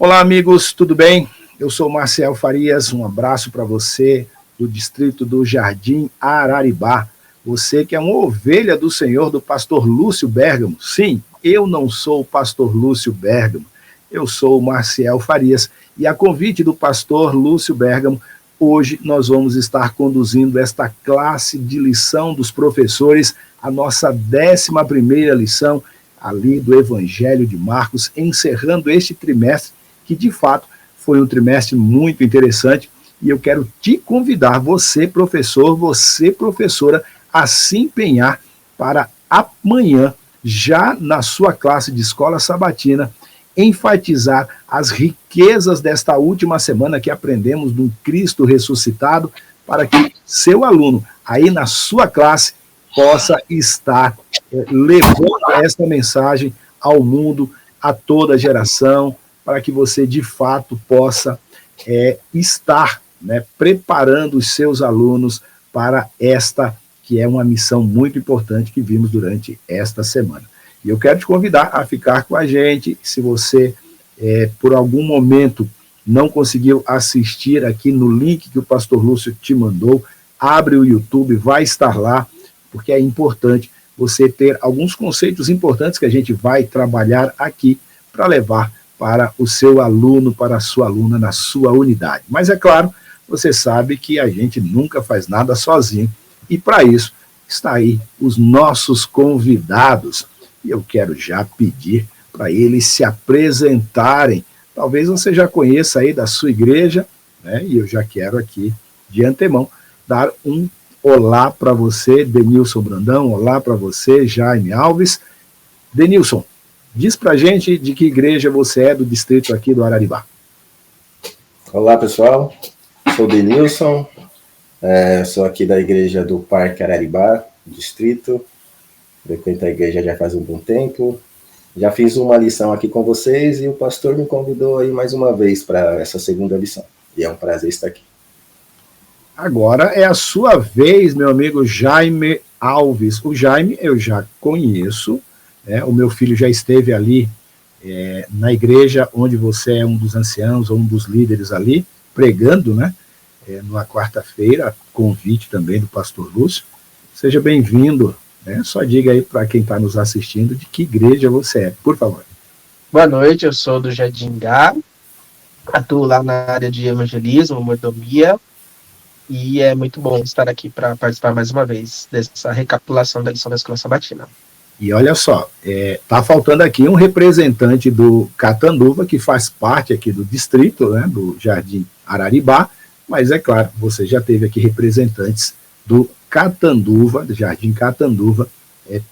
Olá, amigos, tudo bem? Eu sou Marcel Farias, um abraço para você do distrito do Jardim Araribá. Você que é uma ovelha do Senhor, do pastor Lúcio Bergamo. Sim, eu não sou o pastor Lúcio Bergamo, eu sou o Marcel Farias. E a convite do pastor Lúcio Bergamo, hoje nós vamos estar conduzindo esta classe de lição dos professores, a nossa 11ª lição ali do Evangelho de Marcos, encerrando este trimestre, que de fato foi um trimestre muito interessante, e eu quero te convidar, você professor, você professora, a se empenhar para amanhã, já na sua classe de escola sabatina, enfatizar as riquezas desta última semana que aprendemos do Cristo ressuscitado, para que seu aluno, aí na sua classe, possa estar levando esta mensagem ao mundo, a toda a geração, para que você, de fato, possa estar preparando os seus alunos para esta, que é uma missão muito importante que vimos durante esta semana. E eu quero te convidar a ficar com a gente. Se você, por algum momento, não conseguiu assistir aqui no link que o pastor Lúcio te mandou, abre o YouTube, vai estar lá, porque é importante você ter alguns conceitos importantes que a gente vai trabalhar aqui para levar para o seu aluno, para a sua aluna na sua unidade. Mas é claro, você sabe que a gente nunca faz nada sozinho, e para isso está aí os nossos convidados. E eu quero já pedir para eles se apresentarem. Talvez você já conheça aí da sua igreja, e eu já quero aqui, de antemão, dar um olá para você, Denilson Brandão, olá para você, Jaime Alves. Denilson, diz para a gente de que igreja você é do distrito aqui do Araribá. Olá, pessoal. Sou o Denilson, sou aqui da igreja do Parque Araribá, distrito. Frequento a igreja já faz um bom tempo. Já fiz uma lição aqui com vocês e o pastor me convidou aí mais uma vez para essa segunda lição. E é um prazer estar aqui. Agora é a sua vez, meu amigo Jaime Alves. O Jaime eu já conheço, o meu filho já esteve ali na igreja onde você é um dos anciãos, ou um dos líderes ali, pregando, numa quarta-feira, convite também do pastor Lúcio. Seja bem-vindo, só diga aí para quem está nos assistindo de que igreja você é, por favor. Boa noite, eu sou do Jardim Gá, atuo lá na área de evangelismo, mordomia, e é muito bom estar aqui para participar mais uma vez dessa recapitulação da lição da Escola Sabatina. E olha só, está faltando aqui um representante do Catanduva, que faz parte aqui do distrito, do Jardim Araribá, mas é claro, você já teve aqui representantes do Catanduva, do Jardim Catanduva,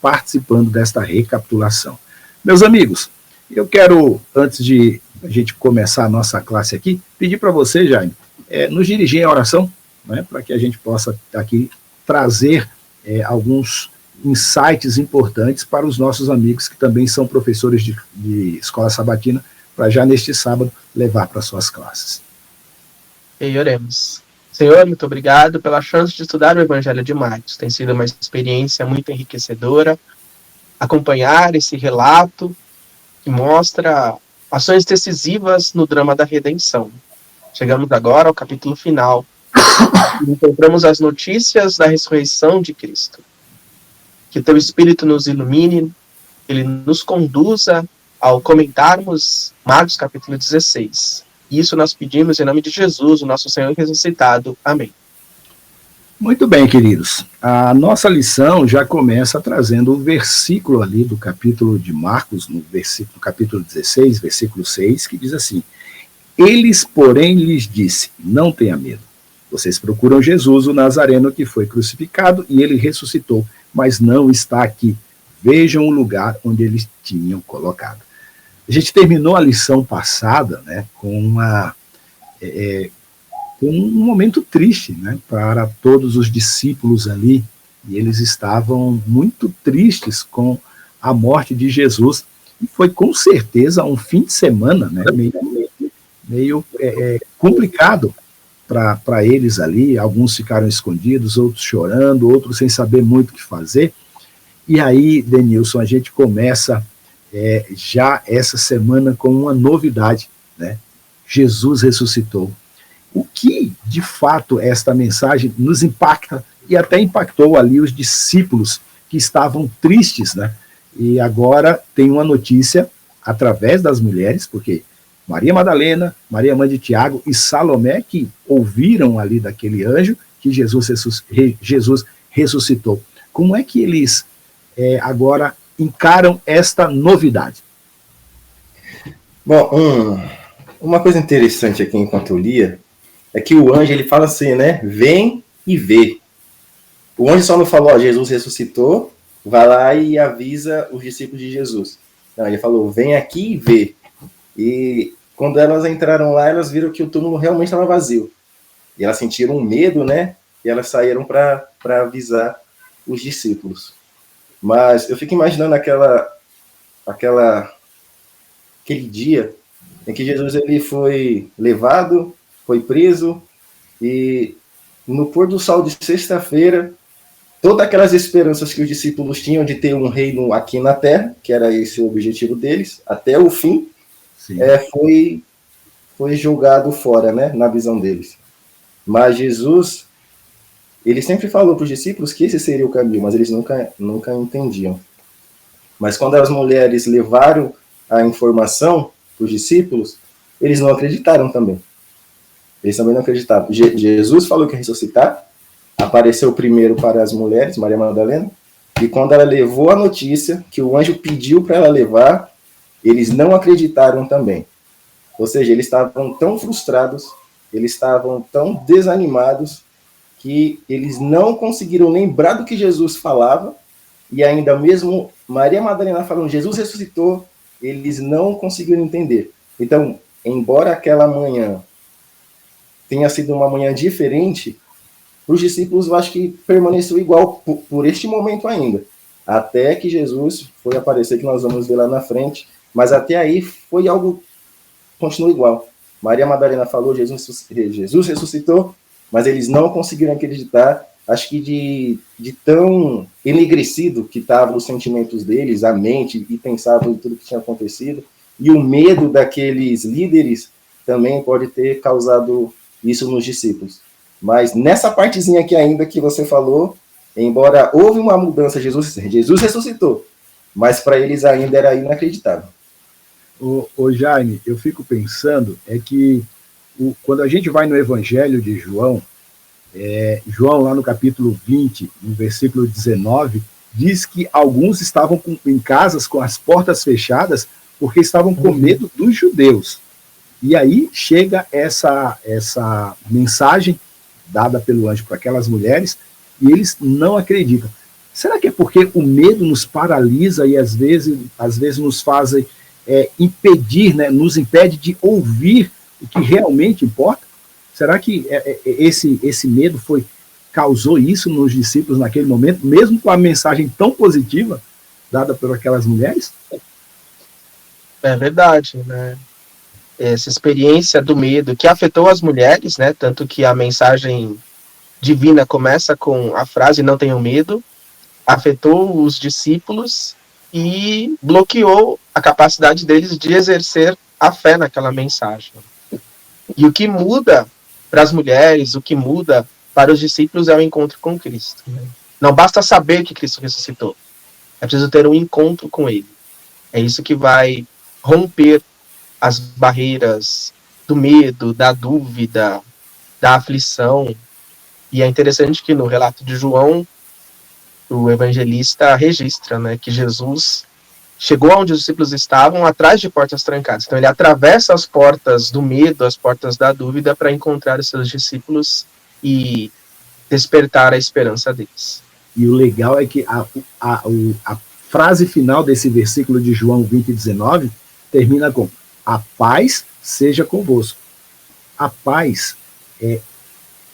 participando desta recapitulação. Meus amigos, eu quero, antes de a gente começar a nossa classe aqui, pedir para você, Jaime, nos dirigir em oração, para que a gente possa aqui trazer alguns insights importantes para os nossos amigos que também são professores de escola sabatina, para já neste sábado levar para suas classes. E oremos. Senhor, muito obrigado pela chance de estudar o Evangelho de Marcos. Tem sido uma experiência muito enriquecedora acompanhar esse relato que mostra ações decisivas no drama da redenção. Chegamos agora ao capítulo final. Encontramos as notícias da ressurreição de Cristo. Que teu Espírito nos ilumine, ele nos conduza ao comentarmos Marcos capítulo 16. Isso nós pedimos em nome de Jesus, o nosso Senhor ressuscitado. Amém. Muito bem, queridos. A nossa lição já começa trazendo o versículo ali do capítulo de Marcos, no capítulo 16, versículo 6, que diz assim: Eles, porém, lhes disse, não tenha medo. Vocês procuram Jesus, o Nazareno, que foi crucificado, e ele ressuscitou, mas não está aqui. Vejam o lugar onde eles tinham colocado. A gente terminou a lição passada com um momento triste para todos os discípulos ali, e eles estavam muito tristes com a morte de Jesus, e foi com certeza um fim de semana meio complicado para eles ali. Alguns ficaram escondidos, outros chorando, outros sem saber muito o que fazer. E aí, Denilson, a gente começa já essa semana com uma novidade, né? Jesus ressuscitou. O que, de fato, esta mensagem nos impacta e até impactou ali os discípulos que estavam tristes, né? E agora tem uma notícia através das mulheres, porque Maria Madalena, Maria mãe de Tiago e Salomé, que ouviram ali daquele anjo que Jesus ressuscitou. Como é que eles agora encaram esta novidade? Bom, uma coisa interessante aqui enquanto eu lia, é que o anjo, ele fala assim, né? Vem e vê. O anjo só não falou, ó, Jesus ressuscitou, vai lá e avisa os discípulos de Jesus. Não, ele falou, vem aqui e vê. E quando elas entraram lá, elas viram que o túmulo realmente estava vazio. E elas sentiram medo, né? E elas saíram para avisar os discípulos. Mas eu fico imaginando aquele dia em que Jesus ele foi levado, foi preso, e no pôr do sol de sexta-feira, todas aquelas esperanças que os discípulos tinham de ter um reino aqui na terra, que era esse o objetivo deles, até o fim, foi jogado fora, né, na visão deles. Mas Jesus, ele sempre falou para os discípulos que esse seria o caminho, mas eles nunca entendiam. Mas quando as mulheres levaram a informação para os discípulos, eles não acreditaram também. Eles também não acreditavam. Jesus falou que ia ressuscitar, apareceu primeiro para as mulheres, Maria Madalena, e quando ela levou a notícia que o anjo pediu para ela levar, eles não acreditaram também. Ou seja, eles estavam tão frustrados, eles estavam tão desanimados, que eles não conseguiram lembrar do que Jesus falava, e ainda mesmo Maria Madalena falando, Jesus ressuscitou, eles não conseguiram entender. Então, embora aquela manhã tenha sido uma manhã diferente, os discípulos, eu acho que permaneceu igual por este momento ainda, até que Jesus foi aparecer, que nós vamos ver lá na frente, mas até aí foi algo, continuou igual. Maria Madalena falou, Jesus ressuscitou, mas eles não conseguiram acreditar, acho que de tão enegrecido que estavam os sentimentos deles, a mente, e pensavam em tudo que tinha acontecido, e o medo daqueles líderes também pode ter causado isso nos discípulos. Mas nessa partezinha aqui ainda que você falou, embora houve uma mudança, Jesus ressuscitou, mas para eles ainda era inacreditável. O Jaime, eu fico pensando que quando a gente vai no Evangelho de João, João lá no capítulo 20, no versículo 19, diz que alguns estavam em casas com as portas fechadas porque estavam com medo dos judeus. E aí chega essa mensagem dada pelo anjo para aquelas mulheres e eles não acreditam. Será que é porque o medo nos paralisa e às vezes nos faz impedir, né, nos impede de ouvir o que realmente importa? Será que esse medo causou isso nos discípulos naquele momento, mesmo com a mensagem tão positiva dada por aquelas mulheres? É verdade, né? Essa experiência do medo que afetou as mulheres, né? Tanto que a mensagem divina começa com a frase "não tenham medo", afetou os discípulos e bloqueou a capacidade deles de exercer a fé naquela mensagem. E o que muda para as mulheres, o que muda para os discípulos é o encontro com Cristo. Né? Não basta saber que Cristo ressuscitou, é preciso ter um encontro com Ele. É isso que vai romper as barreiras do medo, da dúvida, da aflição. E é interessante que no relato de João, o evangelista registra, né, que Jesus chegou onde os discípulos estavam atrás de portas trancadas. Então ele atravessa as portas do medo, as portas da dúvida, para encontrar os seus discípulos e despertar a esperança deles. E o legal é que a frase final desse versículo de João 20, 19 termina com: a paz seja convosco. A paz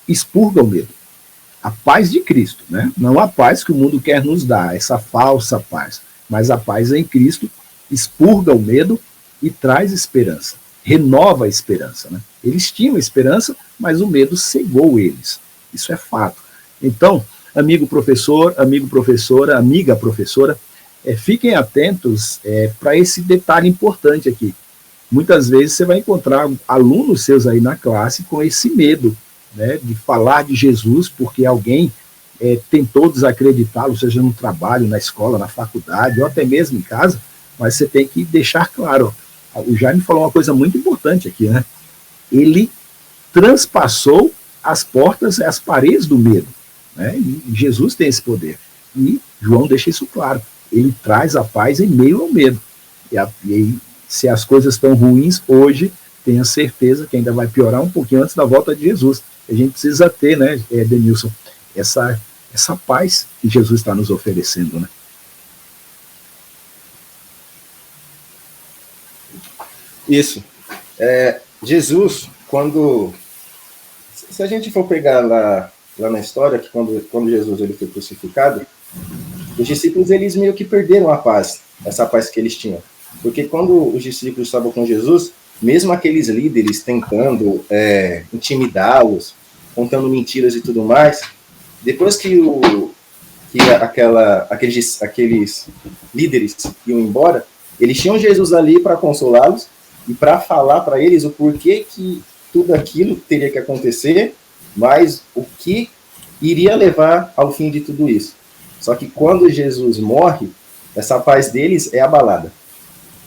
expurga o medo. A paz de Cristo, né? Não a paz que o mundo quer nos dar, essa falsa paz, mas a paz em Cristo expurga o medo e traz esperança, renova a esperança, né? Eles tinham esperança, mas o medo cegou eles. Isso é fato. Então, amigo professor, amigo professora, amiga professora, fiquem atentos para esse detalhe importante aqui. muitas vezes você vai encontrar alunos seus aí na classe com esse medo, né, de falar de Jesus, porque alguém tentou desacreditá-lo, seja no trabalho, na escola, na faculdade, ou até mesmo em casa, mas você tem que deixar claro. O Jaime falou uma coisa muito importante aqui, né? Ele transpassou as portas, as paredes do medo, né? E Jesus tem esse poder. E João deixa isso claro. Ele traz a paz em meio ao medo. E se as coisas estão ruins hoje, tenha certeza que ainda vai piorar um pouquinho antes da volta de Jesus. A gente precisa ter, né, Denilson, essa paz que Jesus está nos oferecendo, né? Isso. Jesus, se a gente for pegar lá na história, que quando Jesus ele foi crucificado, os discípulos eles meio que perderam a paz, essa paz que eles tinham. Porque quando os discípulos estavam com Jesus, mesmo aqueles líderes tentando intimidá-los, contando mentiras e tudo mais, depois que aqueles líderes iam embora, eles tinham Jesus ali para consolá-los e para falar para eles o porquê que tudo aquilo teria que acontecer, mas o que iria levar ao fim de tudo isso. Só que quando Jesus morre, essa paz deles é abalada.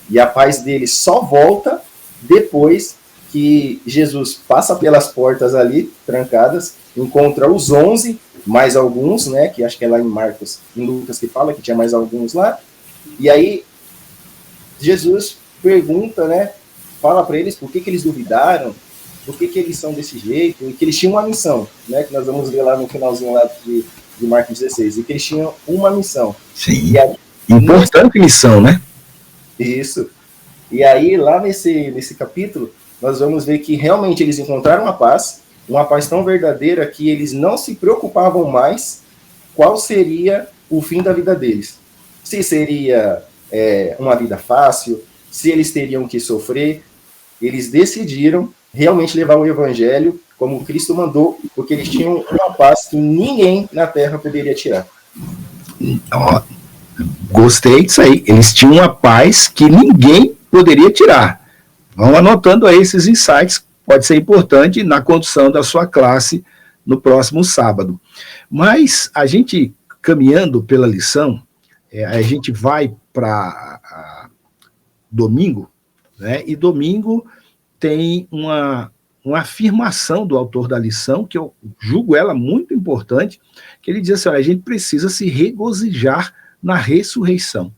E a paz deles só volta depois que Jesus passa pelas portas ali, trancadas, encontra os 11, mais alguns, né, que acho que é lá em Lucas que fala que tinha mais alguns lá, e aí Jesus pergunta, né, fala para eles por que eles duvidaram, por que eles são desse jeito, e que eles tinham uma missão, né, que nós vamos ver lá no finalzinho lá de Marcos 16, e que eles tinham uma missão. Sim, e aí, importante missão, né? Isso. E aí, lá nesse capítulo, nós vamos ver que realmente eles encontraram uma paz tão verdadeira que eles não se preocupavam mais qual seria o fim da vida deles. Se seria uma vida fácil, se eles teriam que sofrer, eles decidiram realmente levar o evangelho como Cristo mandou, porque eles tinham uma paz que ninguém na Terra poderia tirar. Gostei disso aí. Eles tinham uma paz que ninguém poderia tirar. Vão anotando aí esses insights, pode ser importante na condução da sua classe no próximo sábado. Mas a gente, caminhando pela lição, a gente vai para domingo, né? E domingo tem uma afirmação do autor da lição, que eu julgo ela muito importante, que ele diz assim, olha, a gente precisa se regozijar na ressurreição.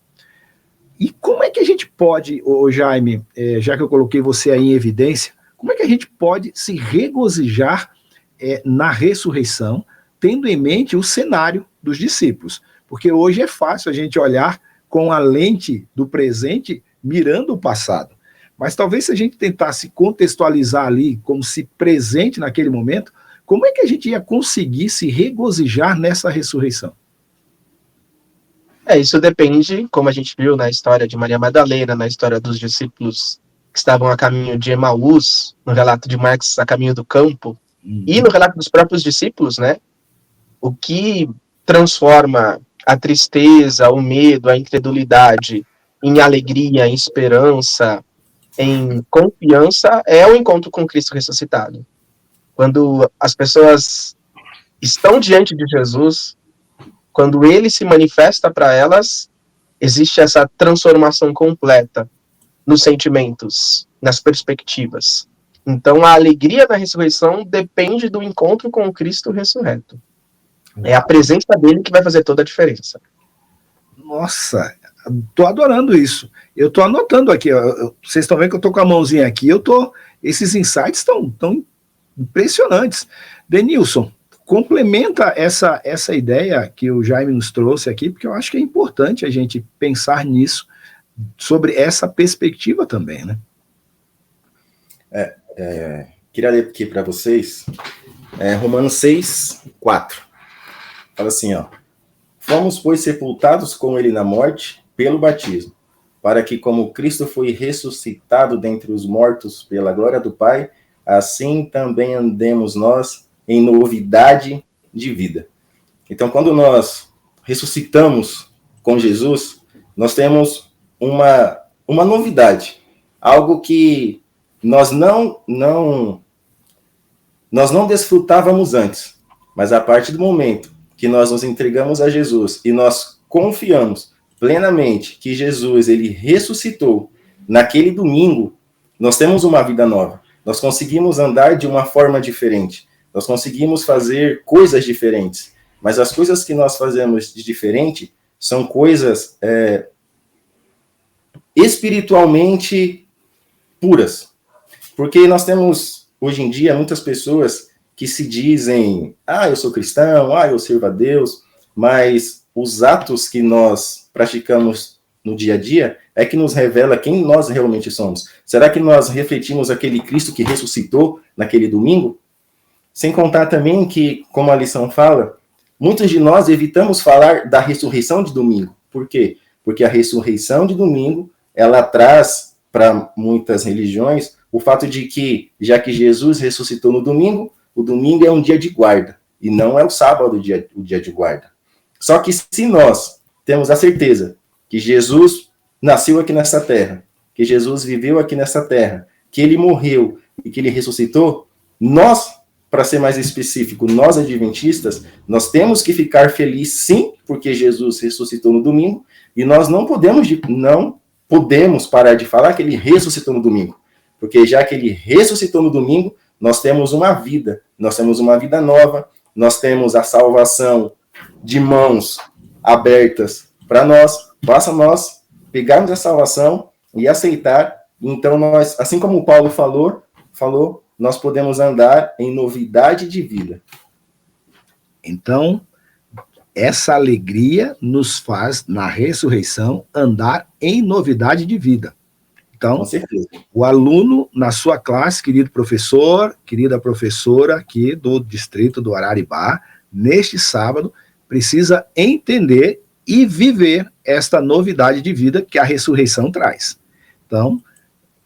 E como é que a gente pode, Jaime, já que eu coloquei você aí em evidência, como é que a gente pode se regozijar na ressurreição, tendo em mente o cenário dos discípulos? Porque hoje é fácil a gente olhar com a lente do presente, mirando o passado. Mas talvez se a gente tentasse contextualizar ali como se presente naquele momento, como é que a gente ia conseguir se regozijar nessa ressurreição? Isso depende, como a gente viu na história de Maria Madalena, na história dos discípulos que estavam a caminho de Emaús, no relato de Marcos, a caminho do campo, e no relato dos próprios discípulos, né? O que transforma a tristeza, o medo, a incredulidade em alegria, em esperança, em confiança, é o encontro com Cristo ressuscitado. Quando as pessoas estão diante de Jesus, quando ele se manifesta para elas, existe essa transformação completa nos sentimentos, nas perspectivas. Então, a alegria da ressurreição depende do encontro com o Cristo ressurreto. É a presença dele que vai fazer toda a diferença. Nossa, tô adorando isso. Eu tô anotando aqui, ó, vocês estão vendo que eu tô com a mãozinha aqui, esses insights estão tão impressionantes. Denilson, complementa essa ideia que o Jaime nos trouxe aqui, porque eu acho que é importante a gente pensar nisso, sobre essa perspectiva também, né? Queria ler aqui para vocês, Romanos 6, 4. Fala assim, ó. Fomos, pois, sepultados com ele na morte pelo batismo, para que, como Cristo foi ressuscitado dentre os mortos pela glória do Pai, assim também andemos nós em novidade de vida. Então, quando nós ressuscitamos com Jesus, nós temos uma novidade. algo que nós não desfrutávamos antes, mas a partir do momento que nós nos entregamos a Jesus e nós confiamos plenamente que Jesus ele ressuscitou naquele domingo, nós temos uma vida nova. Nós conseguimos andar de uma forma diferente. Nós conseguimos fazer coisas diferentes. Mas as coisas que nós fazemos de diferente são coisas espiritualmente puras. Porque nós temos, hoje em dia, muitas pessoas que se dizem, eu sou cristão, eu sirvo a Deus, mas os atos que nós praticamos no dia a dia é que nos revela quem nós realmente somos. Será que nós refletimos aquele Cristo que ressuscitou naquele domingo? Sem contar também que, como a lição fala, muitos de nós evitamos falar da ressurreição de domingo. Por quê? Porque a ressurreição de domingo, ela traz para muitas religiões o fato de que, já que Jesus ressuscitou no domingo, o domingo é um dia de guarda, e não é o sábado o dia de guarda. Só que se nós temos a certeza que Jesus nasceu aqui nessa terra, que Jesus viveu aqui nessa terra, que ele morreu e que ele ressuscitou, nós, para ser mais específico, nós adventistas, nós temos que ficar felizes sim, porque Jesus ressuscitou no domingo, e nós não podemos parar de falar que ele ressuscitou no domingo, porque já que ele ressuscitou no domingo, nós temos uma vida nova, nós temos a salvação de mãos abertas para nós, basta nós pegarmos a salvação e aceitar. Então nós, assim como o Paulo falou, nós podemos andar em novidade de vida. Então, essa alegria nos faz, na ressurreição, andar em novidade de vida. Então, com certeza, o aluno na sua classe, querido professor, querida professora aqui do distrito do Araribá, neste sábado, precisa entender e viver esta novidade de vida que a ressurreição traz. Então,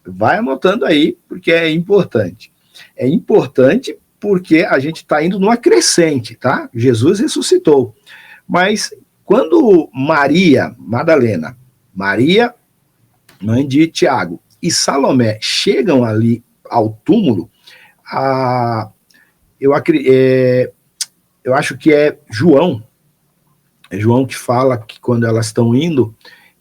vai anotando aí, porque é importante. É importante porque a gente está indo numa crescente, tá? Jesus ressuscitou. Mas quando Maria Madalena, Maria, mãe de Tiago, e Salomé chegam ali ao túmulo, eu acho que é João que fala que quando elas estão indo,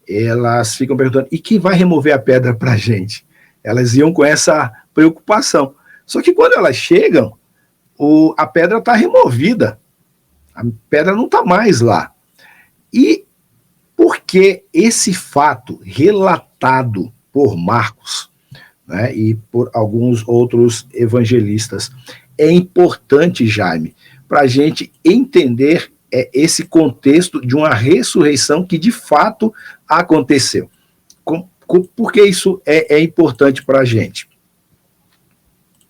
elas ficam perguntando, e quem vai remover a pedra para a gente? Elas iam com essa preocupação. Só que quando elas chegam, a pedra está removida, a pedra não está mais lá. E por que esse fato relatado por Marcos, né, e por alguns outros evangelistas é importante, Jaime, para a gente entender esse contexto de uma ressurreição que de fato aconteceu? Por que isso é importante para a gente?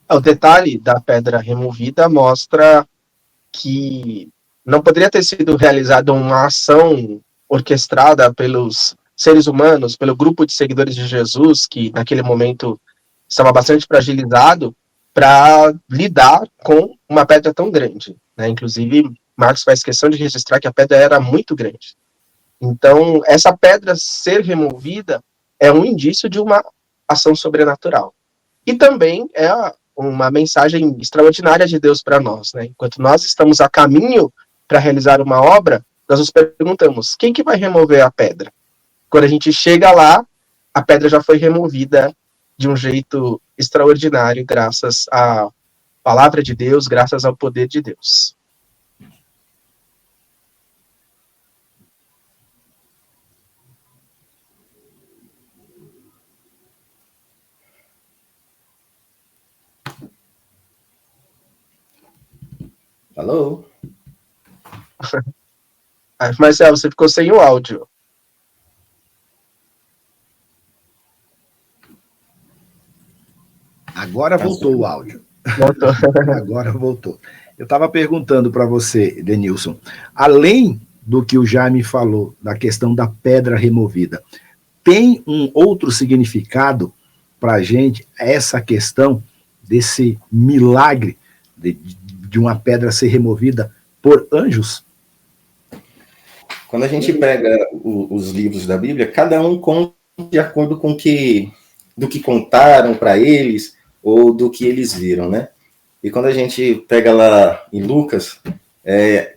O detalhe da pedra removida mostra que não poderia ter sido realizada uma ação orquestrada pelos seres humanos, pelo grupo de seguidores de Jesus, que naquele momento estava bastante fragilizado, para lidar com uma pedra tão grande, né? Inclusive, Marcos faz questão de registrar que a pedra era muito grande. Então, essa pedra ser removida é um indício de uma ação sobrenatural. E também é uma mensagem extraordinária de Deus para nós, né? Enquanto nós estamos a caminho para realizar uma obra, nós nos perguntamos, quem que vai remover a pedra? Quando a gente chega lá, a pedra já foi removida de um jeito extraordinário, graças à palavra de Deus, graças ao poder de Deus. Alô? Marcelo, você ficou sem o áudio. Agora voltou o áudio. Voltou. Agora voltou. Eu estava perguntando para você, Denilson, além do que o Jaime falou, da questão da pedra removida, tem um outro significado para a gente, essa questão desse milagre de uma pedra ser removida por anjos? Quando a gente pega os livros da Bíblia, cada um conta de acordo com o que do que contaram para eles ou do que eles viram, né? E quando a gente pega lá em Lucas,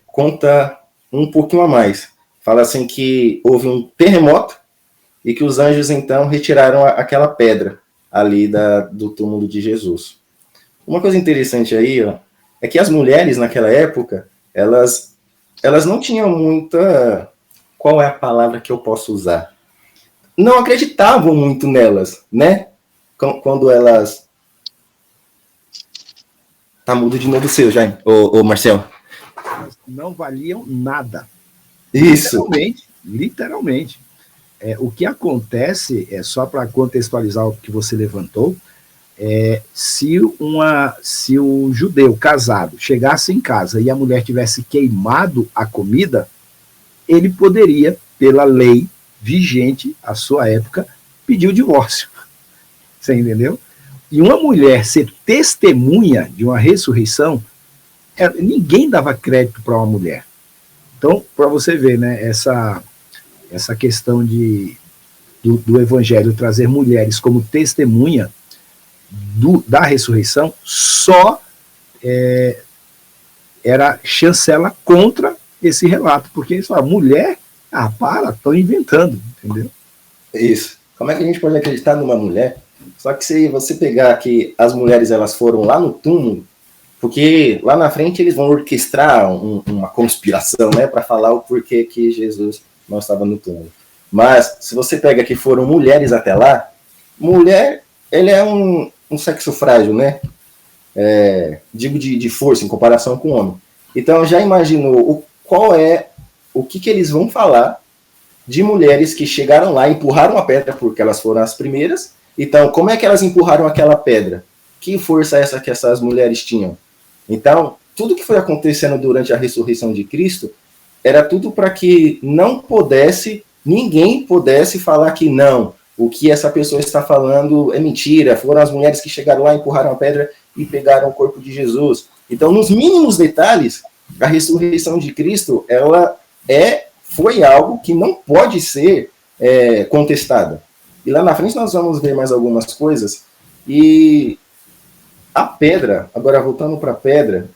conta um pouquinho a mais. Fala assim que houve um terremoto e que os anjos, então, retiraram aquela pedra ali do túmulo de Jesus. Uma coisa interessante aí, ó, é que as mulheres naquela época, elas não tinham muita... Qual é a palavra que eu posso usar? Não acreditavam muito nelas, né? Quando elas... Tá mudo de novo o seu, Jaime. Ô, Marcel. Não valiam nada. Isso. Literalmente. O que acontece, só para contextualizar o que você levantou, se o judeu casado chegasse em casa e a mulher tivesse queimado a comida, ele poderia, pela lei vigente à sua época, pedir o divórcio. Você entendeu? E uma mulher ser testemunha de uma ressurreição, ninguém dava crédito para uma mulher. Então, para você ver, né, essa questão do evangelho trazer mulheres como testemunha da ressurreição, só era chancela contra esse relato, porque eles falam, mulher, estão inventando, entendeu? Isso. Como é que a gente pode acreditar numa mulher? Só que se você pegar que as mulheres elas foram lá no túmulo, porque lá na frente eles vão orquestrar uma conspiração, né, para falar o porquê que Jesus não estava no túmulo. Mas se você pega que foram mulheres até lá, mulher, ele é um sexo frágil, né? Digo de força em comparação com o homem. Então já imaginou o que eles vão falar de mulheres que chegaram lá, empurraram a pedra porque elas foram as primeiras. Então, como é que elas empurraram aquela pedra? Que força é essa que essas mulheres tinham? Então, tudo que foi acontecendo durante a ressurreição de Cristo era tudo para que ninguém pudesse falar que não, o que essa pessoa está falando é mentira, foram as mulheres que chegaram lá, empurraram a pedra e pegaram o corpo de Jesus. Então, nos mínimos detalhes, a ressurreição de Cristo, ela foi algo que não pode ser contestada. E lá na frente nós vamos ver mais algumas coisas. E a pedra, agora voltando para a pedra,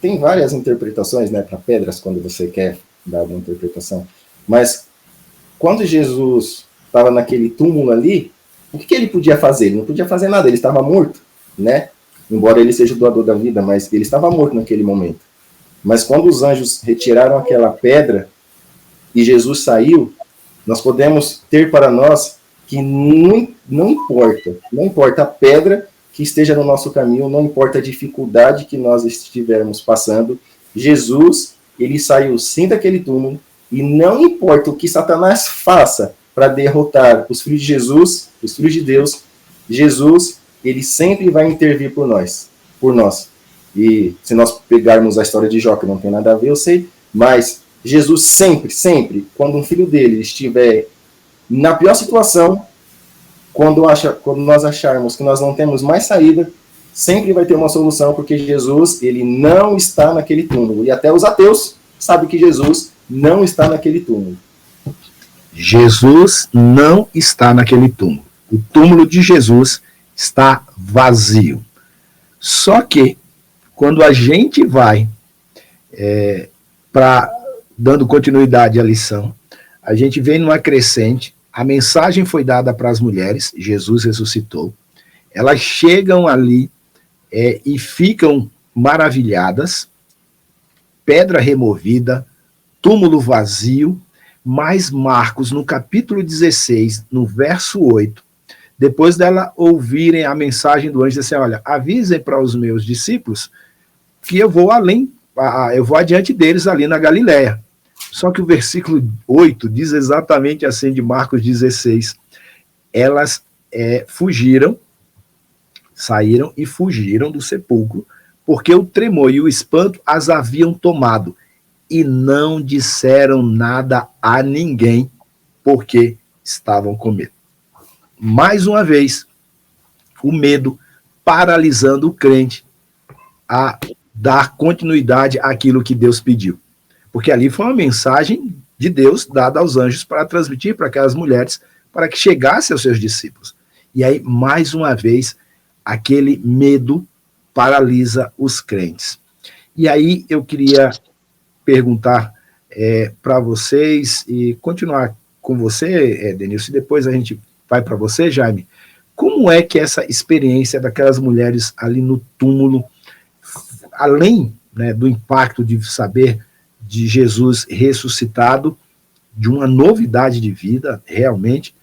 tem várias interpretações, né, para pedras, quando você quer dar uma interpretação. Mas quando Jesus estava naquele túmulo ali, o que ele podia fazer? Ele não podia fazer nada, ele estava morto, né? Embora ele seja o doador da vida, mas ele estava morto naquele momento. Mas quando os anjos retiraram aquela pedra e Jesus saiu, nós podemos ter para nós que não importa a pedra que esteja no nosso caminho, não importa a dificuldade que nós estivermos passando, Jesus, ele saiu sim daquele túmulo, e não importa o que Satanás faça para derrotar os filhos de Jesus, os filhos de Deus, Jesus, ele sempre vai intervir por nós. E se nós pegarmos a história de Jó, que não tem nada a ver, eu sei, mas Jesus sempre, quando um filho dele estiver na pior situação, quando nós acharmos que nós não temos mais saída, sempre vai ter uma solução, porque Jesus, ele não está naquele túmulo. E até os ateus sabem que Jesus não está naquele túmulo. Jesus não está naquele túmulo. O túmulo de Jesus está vazio. Só que, quando a gente vai dando continuidade à lição, a gente vem numa crescente, a mensagem foi dada para as mulheres, Jesus ressuscitou, elas chegam ali e ficam maravilhadas, pedra removida, túmulo vazio, mas Marcos, no capítulo 16, no verso 8, depois dela ouvirem a mensagem do anjo, diz assim, olha, avisem para os meus discípulos que eu vou adiante deles ali na Galileia. Só que o versículo 8 diz exatamente assim de Marcos 16. Elas saíram e fugiram do sepulcro, porque o tremor e o espanto as haviam tomado, e não disseram nada a ninguém, porque estavam com medo. Mais uma vez, o medo paralisando o crente a dar continuidade àquilo que Deus pediu. Porque ali foi uma mensagem de Deus dada aos anjos para transmitir para aquelas mulheres, para que chegasse aos seus discípulos. E aí, mais uma vez, aquele medo paralisa os crentes. E aí eu queria perguntar para vocês e continuar com você, Denilson, e depois a gente vai para você, Jaime. Como é que essa experiência daquelas mulheres ali no túmulo, além, né, do impacto de saber de Jesus ressuscitado, de uma novidade de vida, realmente,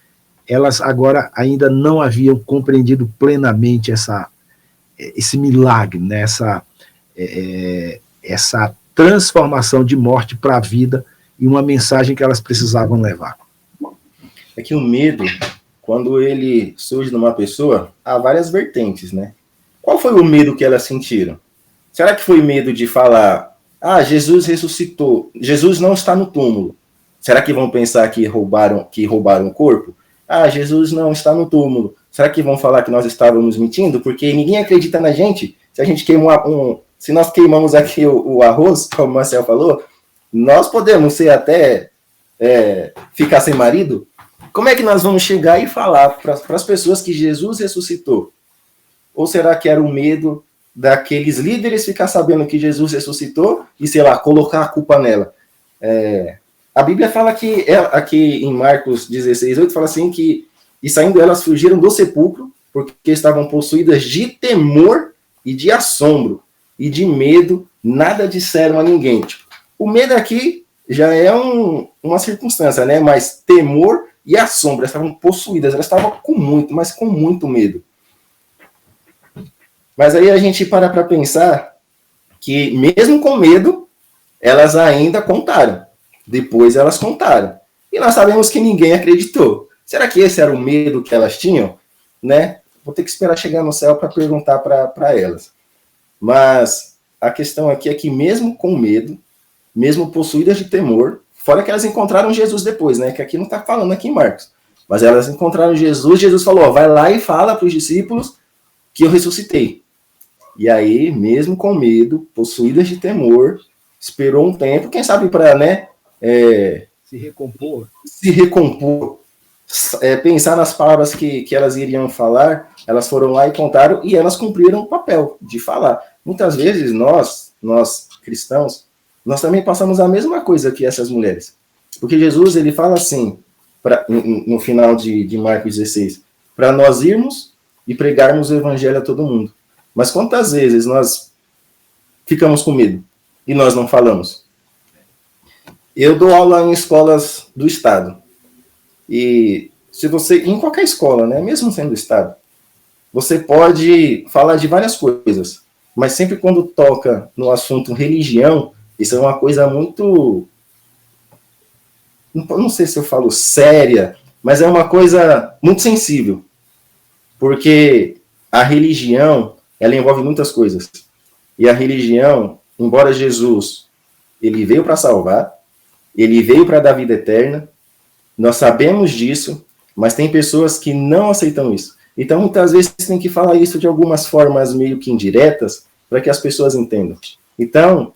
elas agora ainda não haviam compreendido plenamente esse milagre, né, essa transformação de morte para a vida e uma mensagem que elas precisavam levar. É que o medo, quando ele surge numa pessoa, há várias vertentes, né? Qual foi o medo que elas sentiram? Será que foi medo de falar, Jesus ressuscitou, Jesus não está no túmulo? Será que vão pensar que roubaram o corpo? Jesus não está no túmulo. Será que vão falar que nós estávamos mentindo? Porque ninguém acredita na gente. Se a gente queimou se nós queimamos aqui o arroz, como o Marcel falou, nós podemos ser até ficar sem marido. Como é que nós vamos chegar e falar para as pessoas que Jesus ressuscitou? Ou será que era o medo daqueles líderes ficar sabendo que Jesus ressuscitou e, sei lá, colocar a culpa nela? A Bíblia fala que, aqui em Marcos 16:8, fala assim que, e saindo elas fugiram do sepulcro, porque estavam possuídas de temor e de assombro, e de medo, nada disseram a ninguém. Tipo, o medo aqui já é uma circunstância, né? Mas temor e assombro, elas estavam possuídas, elas estavam com muito medo. Mas aí a gente para pensar que, mesmo com medo, elas ainda contaram. Depois elas contaram. E nós sabemos que ninguém acreditou. Será que esse era o medo que elas tinham? Né? Vou ter que esperar chegar no céu para perguntar para elas. Mas a questão aqui é que, mesmo com medo, mesmo possuídas de temor, fora que elas encontraram Jesus depois, né? Que aqui não está falando aqui em Marcos. Mas elas encontraram Jesus, Jesus falou, vai lá e fala para os discípulos que eu ressuscitei. E aí, mesmo com medo, possuídas de temor, esperou um tempo, quem sabe para, né? Se recompor, pensar nas palavras que elas iriam falar, elas foram lá e contaram, e elas cumpriram o papel de falar. Muitas vezes nós cristãos, nós também passamos a mesma coisa que essas mulheres. Porque Jesus, ele fala assim, no final de Marcos 16, para nós irmos e pregarmos o evangelho a todo mundo. Mas quantas vezes nós ficamos com medo e nós não falamos? Eu dou aula em escolas do Estado. E se você, em qualquer escola, né, mesmo sendo do Estado, você pode falar de várias coisas, mas sempre quando toca no assunto religião, isso é uma coisa muito, não sei se eu falo séria, mas é uma coisa muito sensível, porque a religião, ela envolve muitas coisas, e a religião, embora Jesus, ele veio para salvar, ele veio para dar vida eterna, nós sabemos disso, mas tem pessoas que não aceitam isso. Então, muitas vezes, tem que falar isso de algumas formas meio que indiretas, para que as pessoas entendam. Então,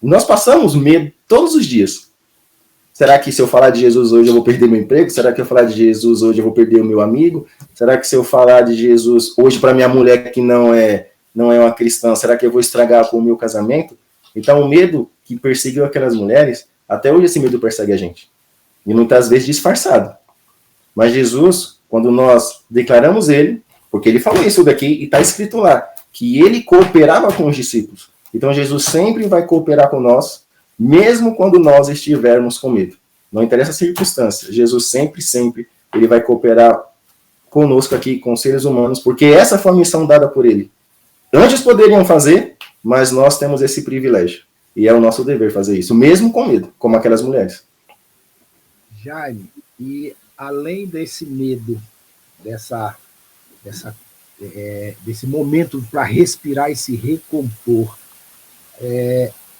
nós passamos medo todos os dias. Será que se eu falar de Jesus hoje eu vou perder meu emprego? Será que se eu falar de Jesus hoje eu vou perder o meu amigo? Será que se eu falar de Jesus hoje para minha mulher que não é uma cristã, será que eu vou estragar com o meu casamento? Então, o medo que perseguiu aquelas mulheres, até hoje esse medo persegue a gente. E muitas vezes disfarçado. Mas Jesus, quando nós declaramos ele, porque ele falou isso daqui e está escrito lá, que ele cooperava com os discípulos. Então Jesus sempre vai cooperar com nós, mesmo quando nós estivermos com medo. Não interessa a circunstância, Jesus sempre, ele vai cooperar conosco aqui, com os seres humanos, porque essa foi a missão dada por ele. Antes poderiam fazer, mas nós temos esse privilégio. E é o nosso dever fazer isso, mesmo com medo, como aquelas mulheres. Jaime, e além desse medo, desse momento para respirar e se recompor,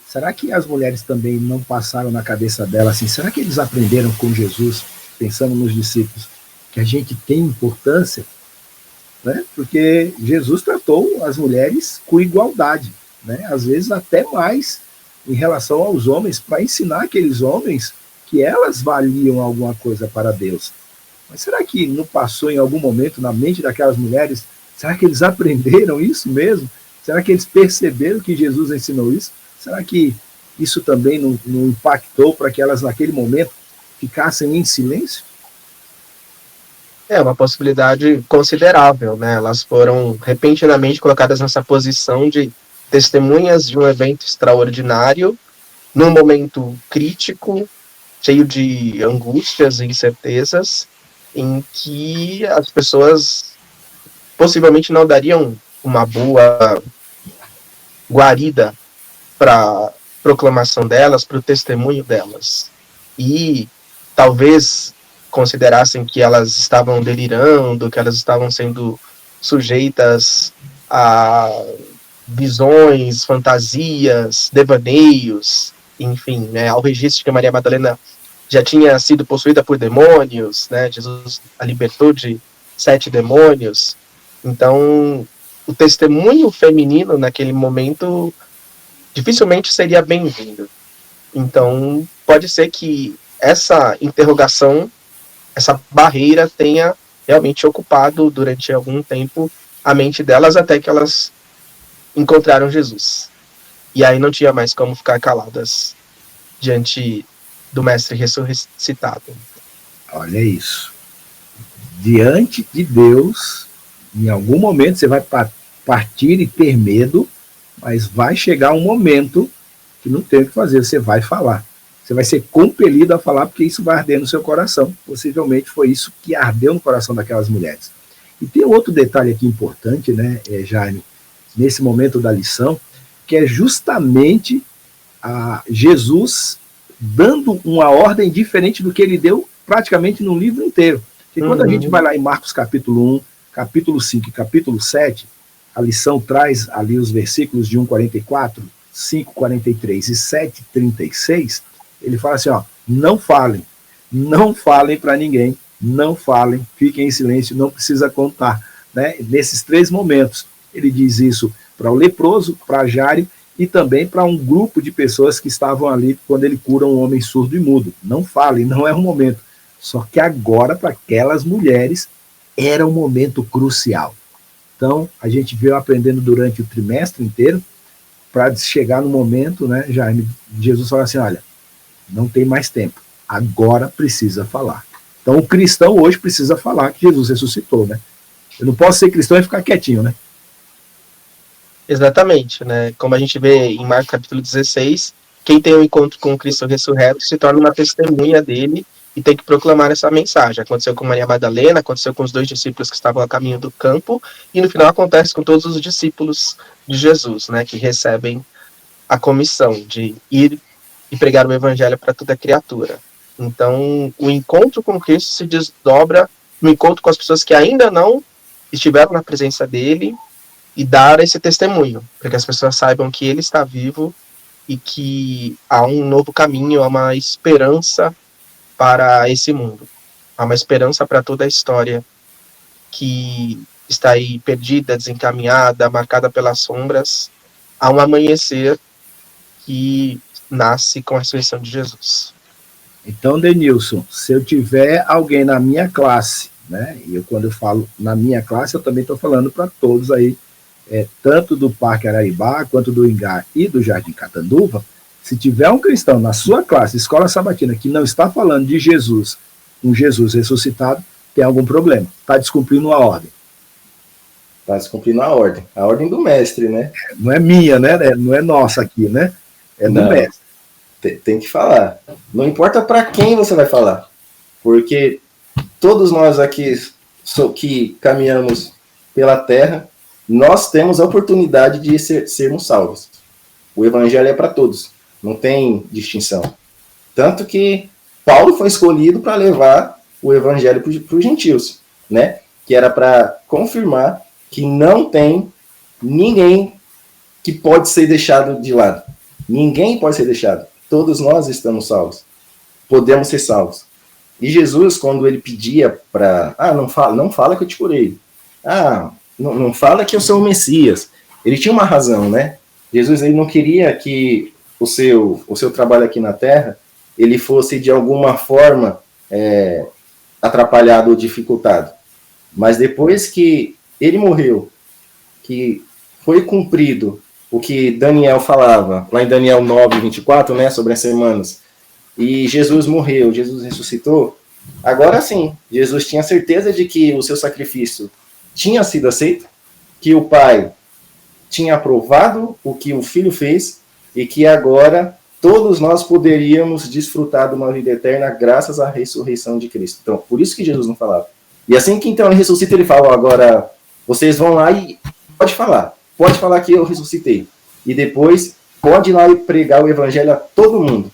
será que as mulheres também não passaram na cabeça delas assim, será que eles aprenderam com Jesus, pensando nos discípulos, que a gente tem importância? Né? Porque Jesus tratou as mulheres com igualdade, né? Às vezes até mais em relação aos homens, para ensinar aqueles homens que elas valiam alguma coisa para Deus. Mas será que não passou em algum momento na mente daquelas mulheres? Será que eles aprenderam isso mesmo? Será que eles perceberam que Jesus ensinou isso? Será que isso também não impactou para que elas, naquele momento, ficassem em silêncio? É uma possibilidade considerável, né? Elas foram repentinamente colocadas nessa posição de testemunhas de um evento extraordinário, num momento crítico, cheio de angústias e incertezas, em que as pessoas possivelmente não dariam uma boa guarida para a proclamação delas, para o testemunho delas. E talvez considerassem que elas estavam delirando, que elas estavam sendo sujeitas a visões, fantasias, devaneios, enfim, né, ao registro de que Maria Madalena já tinha sido possuída por demônios, né, Jesus a libertou de 7 demônios. Então, o testemunho feminino naquele momento dificilmente seria bem-vindo. Então, pode ser que essa interrogação, essa barreira tenha realmente ocupado durante algum tempo a mente delas até que elas encontraram Jesus. E aí não tinha mais como ficar caladas diante do Mestre ressuscitado. Olha isso. Diante de Deus, em algum momento você vai partir e ter medo, mas vai chegar um momento que não tem o que fazer, você vai falar. Você vai ser compelido a falar, porque isso vai arder no seu coração. Possivelmente foi isso que ardeu no coração daquelas mulheres. E tem outro detalhe aqui importante, né, Jaime, nesse momento da lição, que é justamente Jesus dando uma ordem diferente do que ele deu praticamente no livro inteiro. Porque quando a gente vai lá em Marcos capítulo 1, capítulo 5 e capítulo 7, a lição traz ali os versículos de 1,44, 5,43 e 7,36, ele fala assim, ó, não falem para ninguém, não falem, fiquem em silêncio, não precisa contar. Né? Nesses 3 momentos, ele diz isso para o leproso, para Jairo, e também para um grupo de pessoas que estavam ali quando ele cura um homem surdo e mudo. Não falem, não é um momento. Só que agora, para aquelas mulheres, era um momento crucial. Então, a gente veio aprendendo durante o trimestre inteiro, para chegar no momento, né, Jaime, Jesus fala assim, olha, não tem mais tempo, agora precisa falar. Então, o cristão hoje precisa falar que Jesus ressuscitou, né? Eu não posso ser cristão e ficar quietinho, né? Exatamente, né? Como a gente vê em Marcos capítulo 16, quem tem um encontro com o Cristo ressurreto se torna uma testemunha dele e tem que proclamar essa mensagem. Aconteceu com Maria Madalena, aconteceu com os 2 discípulos que estavam a caminho do campo, e no final acontece com todos os discípulos de Jesus, né? Que recebem a comissão de ir e pregar o evangelho para toda criatura. Então, o encontro com Cristo se desdobra no encontro com as pessoas que ainda não estiveram na presença dele, e dar esse testemunho, para que as pessoas saibam que ele está vivo e que há um novo caminho, há uma esperança para esse mundo. Há uma esperança para toda a história que está aí perdida, desencaminhada, marcada pelas sombras. Há um amanhecer que nasce com a ressurreição de Jesus. Então, Denilson, se eu tiver alguém na minha classe, né, e quando eu falo na minha classe, eu também estou falando para todos aí, tanto do Parque Araribá, quanto do Ingá e do Jardim Catanduva, se tiver um cristão na sua classe, escola sabatina, que não está falando de Jesus, um Jesus ressuscitado, tem algum problema, está descumprindo a ordem. Está descumprindo a ordem do mestre, né? Não é minha, né? Não é nossa aqui, né? É do mestre. Tem que falar. Não importa para quem você vai falar, porque todos nós aqui que caminhamos pela terra, nós temos a oportunidade de sermos salvos. O evangelho é para todos, não tem distinção. Tanto que Paulo foi escolhido para levar o evangelho para os gentios, né? Que era para confirmar que não tem ninguém que pode ser deixado de lado. Ninguém pode ser deixado. Todos nós estamos salvos. Podemos ser salvos. E Jesus, quando ele pedia para... não fala que eu te curei. Não fala que eu sou o Messias. Ele tinha uma razão, né? Jesus, ele não queria que o seu trabalho aqui na Terra, ele fosse de alguma forma atrapalhado ou dificultado. Mas depois que ele morreu, que foi cumprido o que Daniel falava, lá em Daniel 9:24, né, sobre as semanas, e Jesus morreu, Jesus ressuscitou, agora sim, Jesus tinha certeza de que o seu sacrifício tinha sido aceito, que o Pai tinha aprovado o que o Filho fez, e que agora todos nós poderíamos desfrutar de uma vida eterna graças à ressurreição de Cristo. Então, por isso que Jesus não falava. E assim que então ele ressuscita, ele fala, agora vocês vão lá e pode falar que eu ressuscitei. E depois pode ir lá e pregar o evangelho a todo mundo.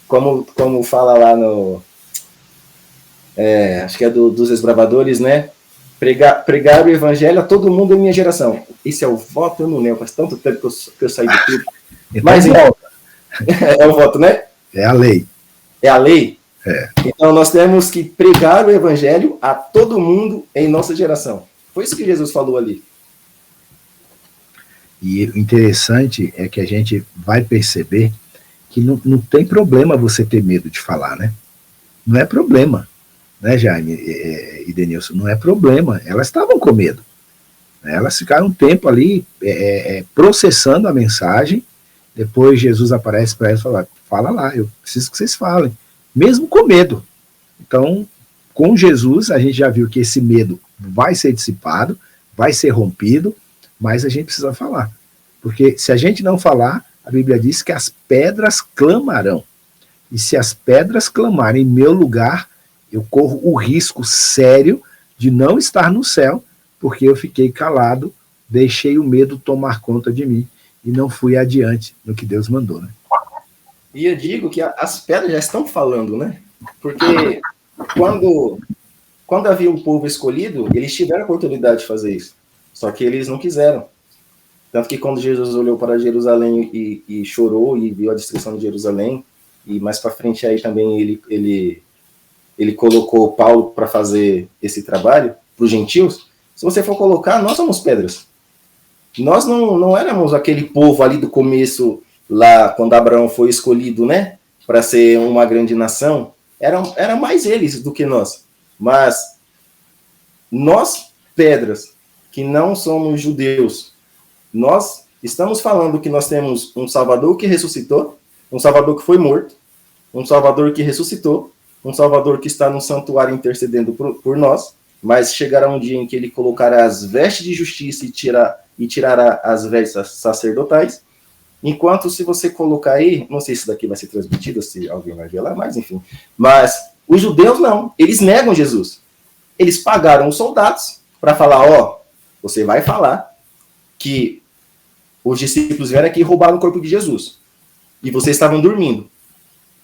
Como fala lá no... acho que é dos Desbravadores, né? Pregar o evangelho a todo mundo da minha geração. Esse é o voto, eu não lembro, faz tanto tempo que eu saí do clube. Então, mas é o voto, né? É a lei. É a lei? É. Então nós temos que pregar o evangelho a todo mundo em nossa geração. Foi isso que Jesus falou ali. E o interessante é que a gente vai perceber que não tem problema você ter medo de falar, né? Não é problema, né, Jaime e Denilson? Não é problema. Elas estavam com medo. Elas ficaram um tempo ali processando a mensagem. Depois Jesus aparece para elas e fala, fala lá, eu preciso que vocês falem. Mesmo com medo. Então, com Jesus, a gente já viu que esse medo vai ser dissipado, vai ser rompido, mas a gente precisa falar. Porque se a gente não falar, a Bíblia diz que as pedras clamarão. E se as pedras clamarem em meu lugar, eu corro o risco sério de não estar no céu, porque eu fiquei calado, deixei o medo tomar conta de mim e não fui adiante no que Deus mandou, né? E eu digo que as pedras já estão falando, né? Porque quando havia um povo escolhido, eles tiveram a oportunidade de fazer isso. Só que eles não quiseram. Tanto que quando Jesus olhou para Jerusalém e chorou e viu a destruição de Jerusalém, e mais para frente aí também ele colocou Paulo para fazer esse trabalho para os gentios. Se você for colocar, nós somos pedras. Nós não éramos aquele povo ali do começo, lá quando Abraão foi escolhido, né, para ser uma grande nação. Eram mais eles do que nós. Mas nós, pedras, que não somos judeus, nós estamos falando que nós temos um Salvador que ressuscitou, um Salvador que foi morto, um Salvador que ressuscitou, um Salvador que está no santuário intercedendo por nós, mas chegará um dia em que ele colocará as vestes de justiça e tirará as vestes sacerdotais, enquanto se você colocar aí, não sei se daqui vai ser transmitido, se alguém vai ver lá, mas enfim, mas os judeus não, eles negam Jesus. Eles pagaram os soldados para falar, você vai falar que os discípulos vieram aqui e roubaram o corpo de Jesus, e vocês estavam dormindo.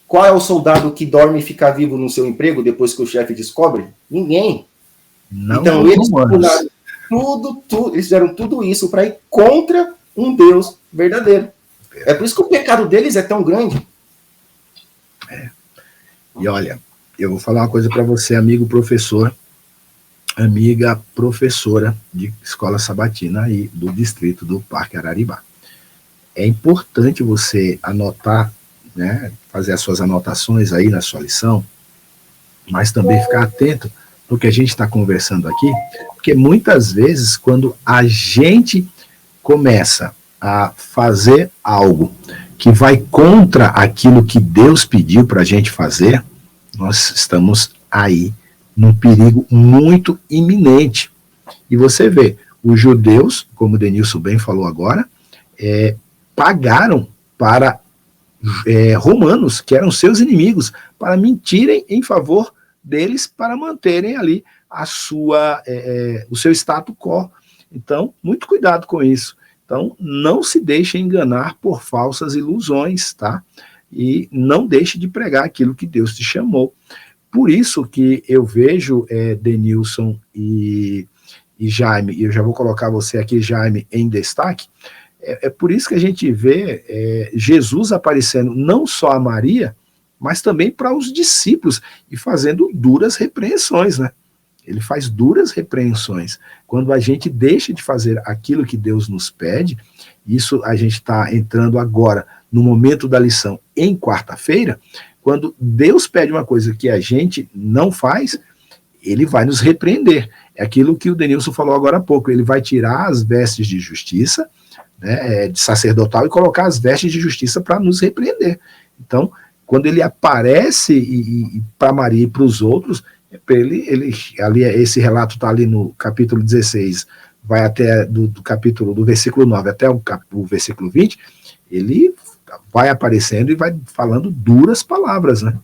Qual é o soldado que dorme e fica vivo no seu emprego depois que o chefe descobre? Ninguém. Não, então eles fizeram tudo isso para ir contra um Deus verdadeiro. É por isso que o pecado deles é tão grande. E olha, eu vou falar uma coisa para você, amigo professor, amiga professora de escola sabatina aí do distrito do Parque Araribá. É importante você anotar, né, fazer as suas anotações aí na sua lição, mas também ficar atento no que a gente está conversando aqui, porque muitas vezes quando a gente começa a fazer algo que vai contra aquilo que Deus pediu para a gente fazer, nós estamos aí num perigo muito iminente. E você vê, os judeus, como o Denilson bem falou agora, pagaram para romanos, que eram seus inimigos, para mentirem em favor deles, para manterem ali o seu status quo. Então, muito cuidado com isso. Então, não se deixe enganar por falsas ilusões, tá? E não deixe de pregar aquilo que Deus te chamou. Por isso que eu vejo Denilson e Jaime, e eu já vou colocar você aqui, Jaime, em destaque, é por isso que a gente vê Jesus aparecendo não só a Maria, mas também para os discípulos, e fazendo duras repreensões, né? Ele faz duras repreensões. Quando a gente deixa de fazer aquilo que Deus nos pede, isso a gente está entrando agora no momento da lição em quarta-feira, quando Deus pede uma coisa que a gente não faz, ele vai nos repreender. É aquilo que o Denilson falou agora há pouco, ele vai tirar as vestes de justiça, né, de sacerdotal, e colocar as vestes de justiça para nos repreender. Então, quando ele aparece para Maria e para os outros, ali, esse relato está ali no capítulo 16, vai até do capítulo, do versículo 9 até o versículo 20, ele vai aparecendo e vai falando duras palavras, né?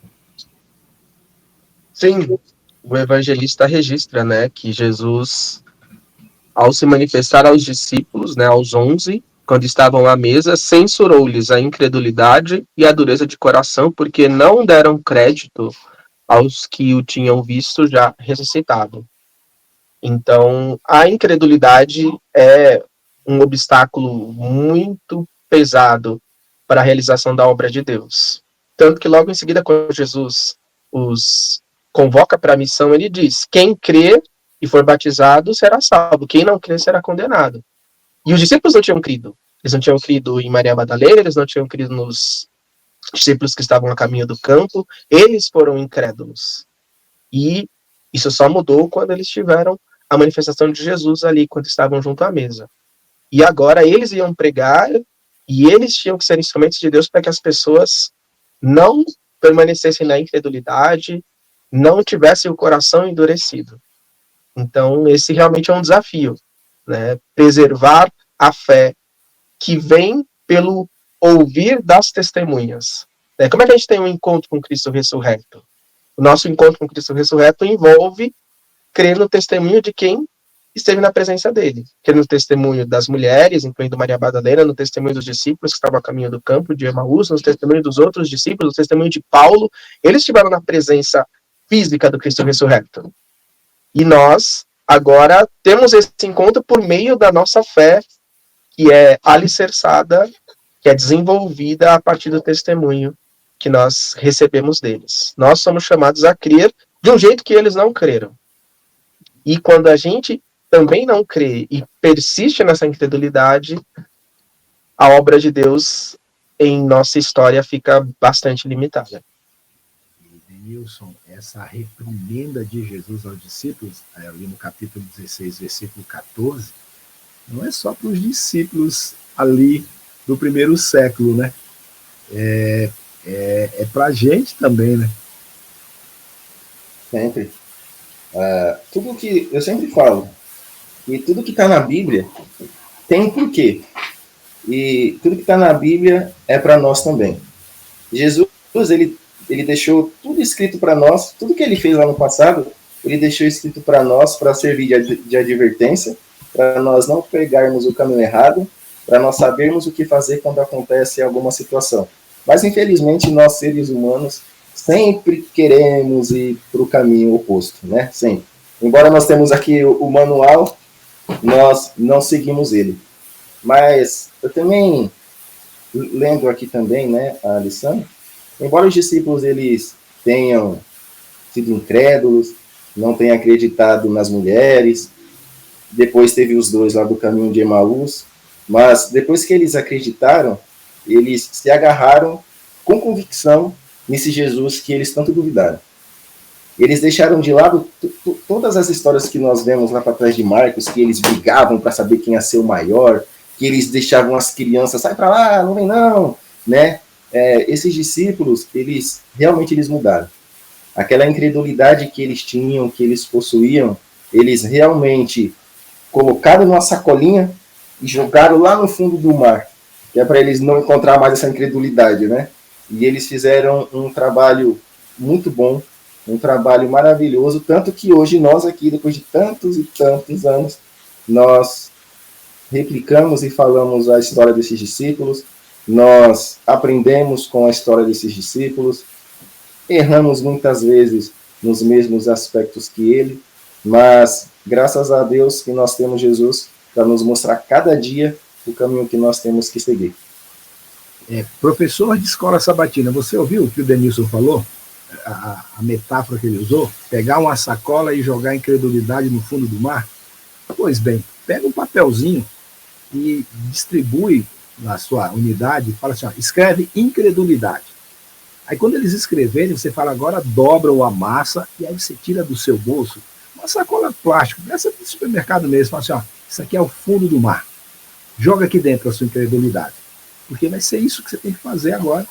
Sim, o evangelista registra, né, que Jesus, ao se manifestar aos discípulos, né, aos 11, quando estavam à mesa, censurou-lhes a incredulidade e a dureza de coração, porque não deram crédito aos que o tinham visto já ressuscitado. Então, a incredulidade é um obstáculo muito pesado para a realização da obra de Deus. Tanto que logo em seguida, quando Jesus os convoca para a missão, ele diz: quem crê e for batizado será salvo, quem não crê será condenado. E os discípulos não tinham crido. Eles não tinham crido em Maria Madalena, eles não tinham crido nos discípulos que estavam a caminho do campo, eles foram incrédulos. E isso só mudou quando eles tiveram a manifestação de Jesus ali, quando estavam junto à mesa. E agora eles iam pregar e eles tinham que ser instrumentos de Deus para que as pessoas não permanecessem na incredulidade, não tivessem o coração endurecido. Então, esse realmente é um desafio, né? Preservar a fé que vem pelo ouvir das testemunhas. Como é que a gente tem um encontro com Cristo ressurreto? O nosso encontro com Cristo ressurreto envolve crer no testemunho de quem esteve na presença dele. Crer no testemunho das mulheres, incluindo Maria Madalena, no testemunho dos discípulos que estavam a caminho do campo de Emaús, no testemunho dos outros discípulos, no testemunho de Paulo. Eles estiveram na presença física do Cristo ressurreto. E nós, agora, temos esse encontro por meio da nossa fé, que é alicerçada, que é desenvolvida a partir do testemunho que nós recebemos deles. Nós somos chamados a crer de um jeito que eles não creram. E quando a gente também não crê e persiste nessa incredulidade, a obra de Deus em nossa história fica bastante limitada. Denilson, essa reprimenda de Jesus aos discípulos, ali no capítulo 16, versículo 14, não é só para os discípulos ali do primeiro século, né? É para a gente também, né? Sempre. Tudo que eu sempre falo, e tudo que está na Bíblia tem um porquê. E tudo que está na Bíblia é para nós também. Jesus, ele deixou tudo escrito para nós, tudo que ele fez lá no passado, ele deixou escrito para nós, para servir de advertência, para nós não pegarmos o caminho errado, para nós sabermos o que fazer quando acontece alguma situação. Mas, infelizmente, nós, seres humanos, sempre queremos ir para o caminho oposto, né? Sempre. Embora nós temos aqui o manual, nós não seguimos ele. Mas eu também, lendo aqui também, né, a lição, embora os discípulos eles tenham sido incrédulos, não tenham acreditado nas mulheres, depois teve os dois lá do caminho de Emaús, mas depois que eles acreditaram, eles se agarraram com convicção nesse Jesus que eles tanto duvidaram. Eles deixaram de lado todas as histórias que nós vemos lá para trás de Marcos, que eles brigavam para saber quem ia ser o maior, que eles deixavam as crianças, sai para lá, não vem não, né? Esses discípulos, eles realmente mudaram. Aquela incredulidade que eles tinham, que eles possuíam, eles realmente colocaram numa sacolinha e jogaram lá no fundo do mar, que é para eles não encontrar mais essa incredulidade, né? E eles fizeram um trabalho muito bom, um trabalho maravilhoso, tanto que hoje nós aqui, depois de tantos e tantos anos, nós replicamos e falamos a história desses discípulos, nós aprendemos com a história desses discípulos, erramos muitas vezes nos mesmos aspectos que ele, mas graças a Deus que nós temos Jesus para nos mostrar cada dia o caminho que nós temos que seguir. Professor de escola sabatina, você ouviu o que o Denilson falou? A metáfora que ele usou? Pegar uma sacola e jogar a incredulidade no fundo do mar? Pois bem, pega um papelzinho e distribui na sua unidade, fala assim, ó, escreve incredulidade. Aí quando eles escreverem, você fala, agora dobra ou amassa, e aí você tira do seu bolso uma sacola de plástico, dessa do supermercado mesmo, fala assim, ó, isso aqui é o fundo do mar. Joga aqui dentro a sua incredulidade. Porque vai ser isso que você tem que fazer agora.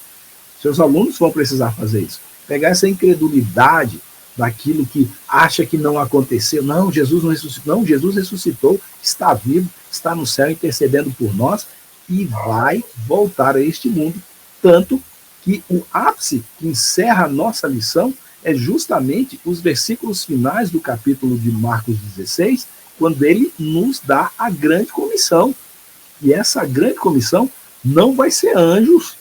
Seus alunos vão precisar fazer isso. Pegar essa incredulidade daquilo que acha que não aconteceu. Não, Jesus não ressuscitou. Não, Jesus ressuscitou, está vivo, está no céu intercedendo por nós e vai voltar a este mundo. Tanto que o ápice que encerra a nossa lição é justamente os versículos finais do capítulo de Marcos 16, quando ele nos dá a grande comissão. E essa grande comissão não vai ser anjos,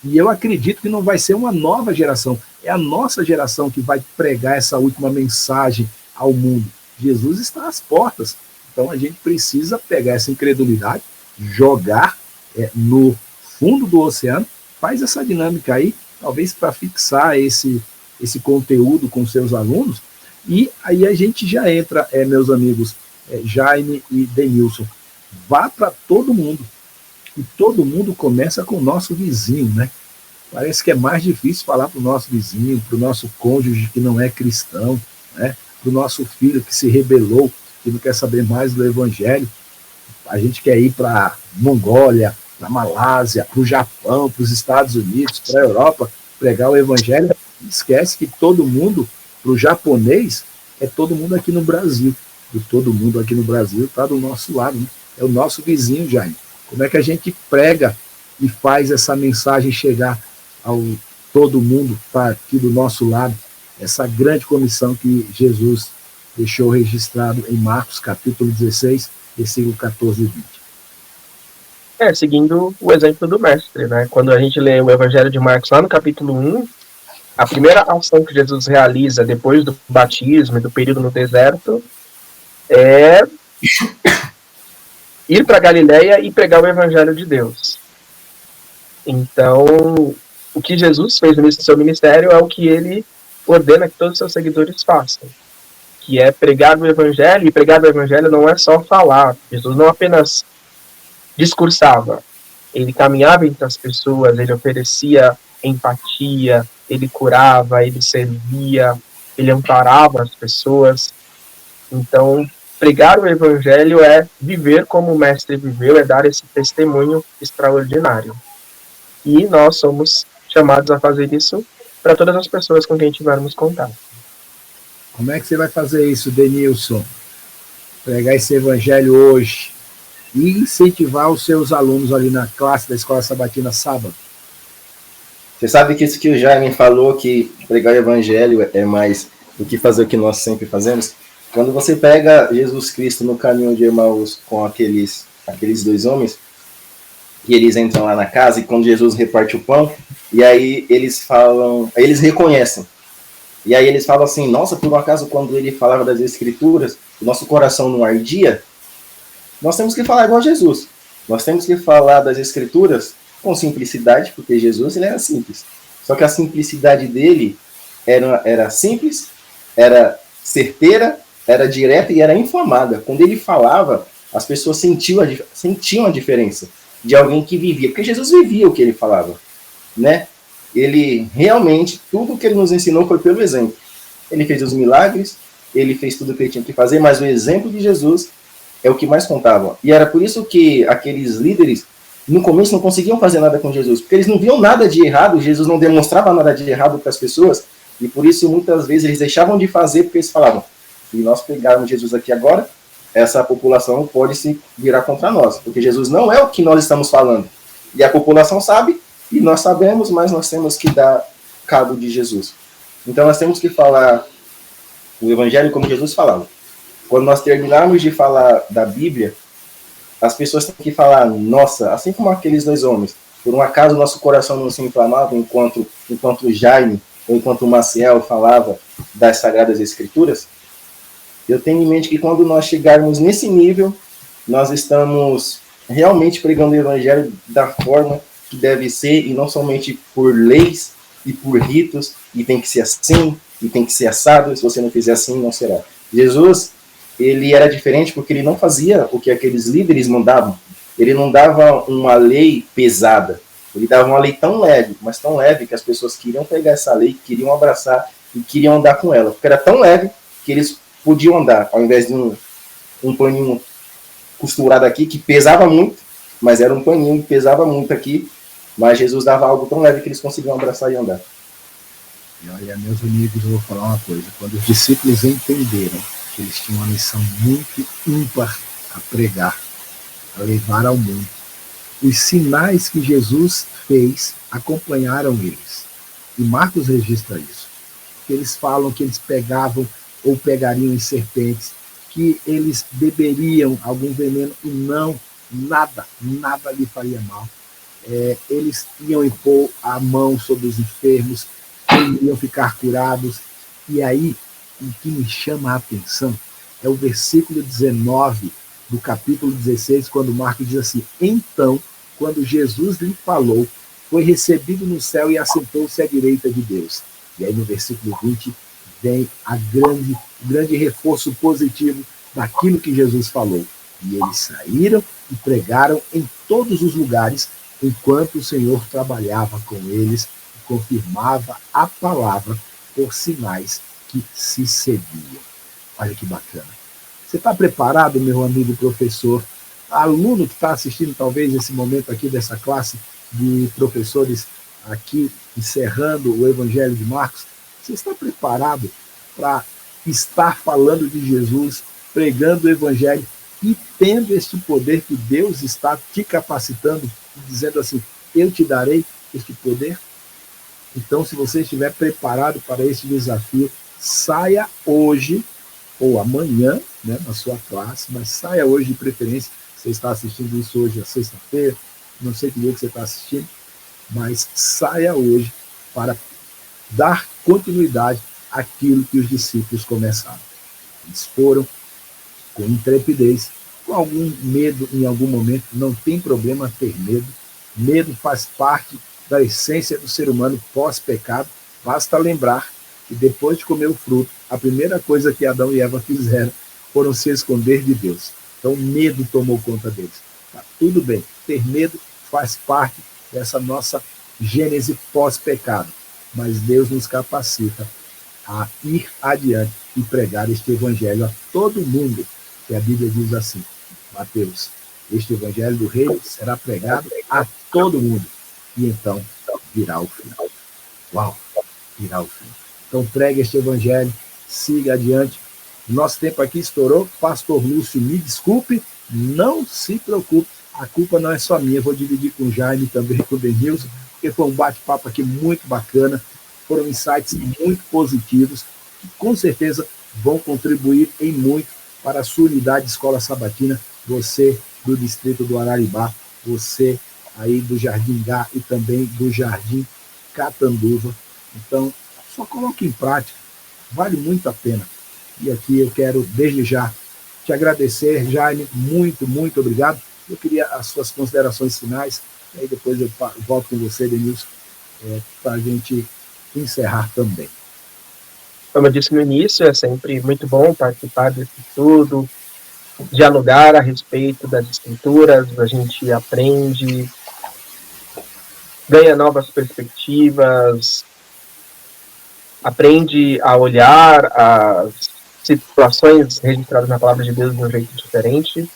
e eu acredito que não vai ser uma nova geração. É a nossa geração que vai pregar essa última mensagem ao mundo. Jesus está às portas. Então a gente precisa pegar essa incredulidade, jogar no fundo do oceano, faz essa dinâmica aí, talvez para fixar esse conteúdo com seus alunos, e aí a gente já entra, meus amigos, Jaime e Denilson, vá para todo mundo. E todo mundo começa com o nosso vizinho, né? Parece que é mais difícil falar para o nosso vizinho, para o nosso cônjuge que não é cristão, né? Para o nosso filho que se rebelou, que não quer saber mais do evangelho. A gente quer ir para a Mongólia, para a Malásia, para o Japão, para os Estados Unidos, para a Europa, pregar o evangelho. Esquece que todo mundo, para o japonês, é todo mundo aqui no Brasil. E todo mundo aqui no Brasil está do nosso lado, né? É o nosso vizinho, Jaime. Como é que a gente prega e faz essa mensagem chegar ao todo mundo que está aqui do nosso lado? Essa grande comissão que Jesus deixou registrado em Marcos, capítulo 16, versículo 14 e 20. Seguindo o exemplo do mestre, né? Quando a gente lê o Evangelho de Marcos lá no capítulo 1, a primeira ação que Jesus realiza depois do batismo e do período no deserto é ir para Galileia e pregar o Evangelho de Deus. Então, o que Jesus fez no início do seu ministério é o que ele ordena que todos os seus seguidores façam, que é pregar o Evangelho, e pregar o Evangelho não é só falar. Jesus não apenas discursava, ele caminhava entre as pessoas, ele oferecia empatia, ele curava, ele servia, ele amparava as pessoas. Então, pregar o Evangelho é viver como o Mestre viveu, é dar esse testemunho extraordinário. E nós somos chamados a fazer isso para todas as pessoas com quem tivermos contato. Como é que você vai fazer isso, Denilson? Pregar esse Evangelho hoje e incentivar os seus alunos ali na classe da Escola Sabatina sábado? Você sabe que isso que o Jaime falou, que pregar o Evangelho é mais do que fazer o que nós sempre fazemos? Quando você pega Jesus Cristo no caminho de Emaús com aqueles dois homens, e eles entram lá na casa, e quando Jesus reparte o pão, e aí eles falam, aí eles reconhecem. E aí eles falam assim, nossa, por um acaso, quando ele falava das Escrituras, o nosso coração não ardia? Nós temos que falar igual a Jesus. Nós temos que falar das Escrituras com simplicidade, porque Jesus ele era simples. Só que a simplicidade dele era simples, era certeira, era direta e era inflamada. Quando ele falava, as pessoas sentiam a diferença de alguém que vivia, porque Jesus vivia o que ele falava, né? Ele realmente, tudo o que ele nos ensinou foi pelo exemplo. Ele fez os milagres, ele fez tudo o que ele tinha que fazer, mas o exemplo de Jesus é o que mais contava. E era por isso que aqueles líderes, no começo, não conseguiam fazer nada com Jesus, porque eles não viam nada de errado, Jesus não demonstrava nada de errado para as pessoas, e por isso, muitas vezes, eles deixavam de fazer, porque eles falavam, se nós pegarmos Jesus aqui agora, essa população pode se virar contra nós, porque Jesus não é o que nós estamos falando. E a população sabe, e nós sabemos, mas nós temos que dar cabo de Jesus. Então nós temos que falar o Evangelho como Jesus falava. Quando nós terminarmos de falar da Bíblia, as pessoas têm que falar, nossa, assim como aqueles dois homens, por um acaso nosso coração não se inflamava enquanto o Jaime ou enquanto o Maciel falava das Sagradas Escrituras. Eu tenho em mente que quando nós chegarmos nesse nível, nós estamos realmente pregando o Evangelho da forma que deve ser, e não somente por leis e por ritos, e tem que ser assim, e tem que ser assado, e se você não fizer assim, não será. Jesus, ele era diferente porque ele não fazia o que aqueles líderes mandavam. Ele não dava uma lei pesada. Ele dava uma lei tão leve, mas tão leve, que as pessoas queriam pegar essa lei, queriam abraçar e queriam andar com ela. Porque era tão leve que eles podiam andar, ao invés de um paninho costurado aqui, que pesava muito, mas era um paninho que pesava muito aqui, mas Jesus dava algo tão leve que eles conseguiam abraçar e andar. E olha, meus amigos, eu vou falar uma coisa. Quando os discípulos entenderam que eles tinham uma missão muito ímpar a pregar, a levar ao mundo, os sinais que Jesus fez acompanharam eles. E Marcos registra isso. Que eles falam que eles pegavam ou pegariam em serpentes, que eles beberiam algum veneno e não, nada lhe faria mal. Eles iam impor a mão sobre os enfermos, eles iam ficar curados. E aí, o que me chama a atenção é o versículo 19 do capítulo 16, quando Marcos diz assim: então, quando Jesus lhe falou, foi recebido no céu e assentou-se à direita de Deus. E aí no versículo 20 vem o grande reforço positivo daquilo que Jesus falou. E eles saíram e pregaram em todos os lugares, enquanto o Senhor trabalhava com eles e confirmava a palavra por sinais que se seguiam. Olha que bacana. Você está preparado, meu amigo professor? Aluno que está assistindo talvez esse momento aqui dessa classe de professores aqui encerrando o Evangelho de Marcos, você está preparado para estar falando de Jesus, pregando o Evangelho e tendo este poder que Deus está te capacitando, dizendo assim: eu te darei este poder? Então, se você estiver preparado para este desafio, saia hoje ou amanhã, né, na sua classe, mas saia hoje de preferência. Você está assistindo isso hoje, é sexta-feira, não sei que dia que você está assistindo, mas saia hoje para dar continuidade àquilo que os discípulos começaram. Eles foram com intrepidez, com algum medo em algum momento. Não tem problema ter medo. Medo faz parte da essência do ser humano pós-pecado. Basta lembrar que depois de comer o fruto, a primeira coisa que Adão e Eva fizeram foram se esconder de Deus. Então o medo tomou conta deles. Tá tudo bem, ter medo faz parte dessa nossa gênese pós-pecado, mas Deus nos capacita a ir adiante e pregar este evangelho a todo mundo, que a Bíblia diz assim, Mateus: este evangelho do reino será pregado a todo mundo, e então virá o fim. Uau, virá o fim. Então pregue este evangelho, siga adiante. Nosso tempo aqui estourou. Pastor Lúcio, me desculpe, não se preocupe, a culpa não é só minha. Vou dividir com o Jaime, também com o Denilson, porque foi um bate-papo aqui muito bacana, foram insights muito positivos, que com certeza vão contribuir em muito para a sua unidade de escola sabatina, você do distrito do Araribá, você aí do Jardim Gá e também do Jardim Catanduva. Então, só coloque em prática, vale muito a pena. E aqui eu quero, desde já, te agradecer, Jaime, muito, muito obrigado. Eu queria as suas considerações finais, e aí depois eu volto com você, Denilson, para a gente encerrar também. Como eu disse no início, é sempre muito bom participar desse estudo, dialogar a respeito das escrituras, a gente aprende, ganha novas perspectivas, aprende a olhar as situações registradas na palavra de Deus de um jeito diferente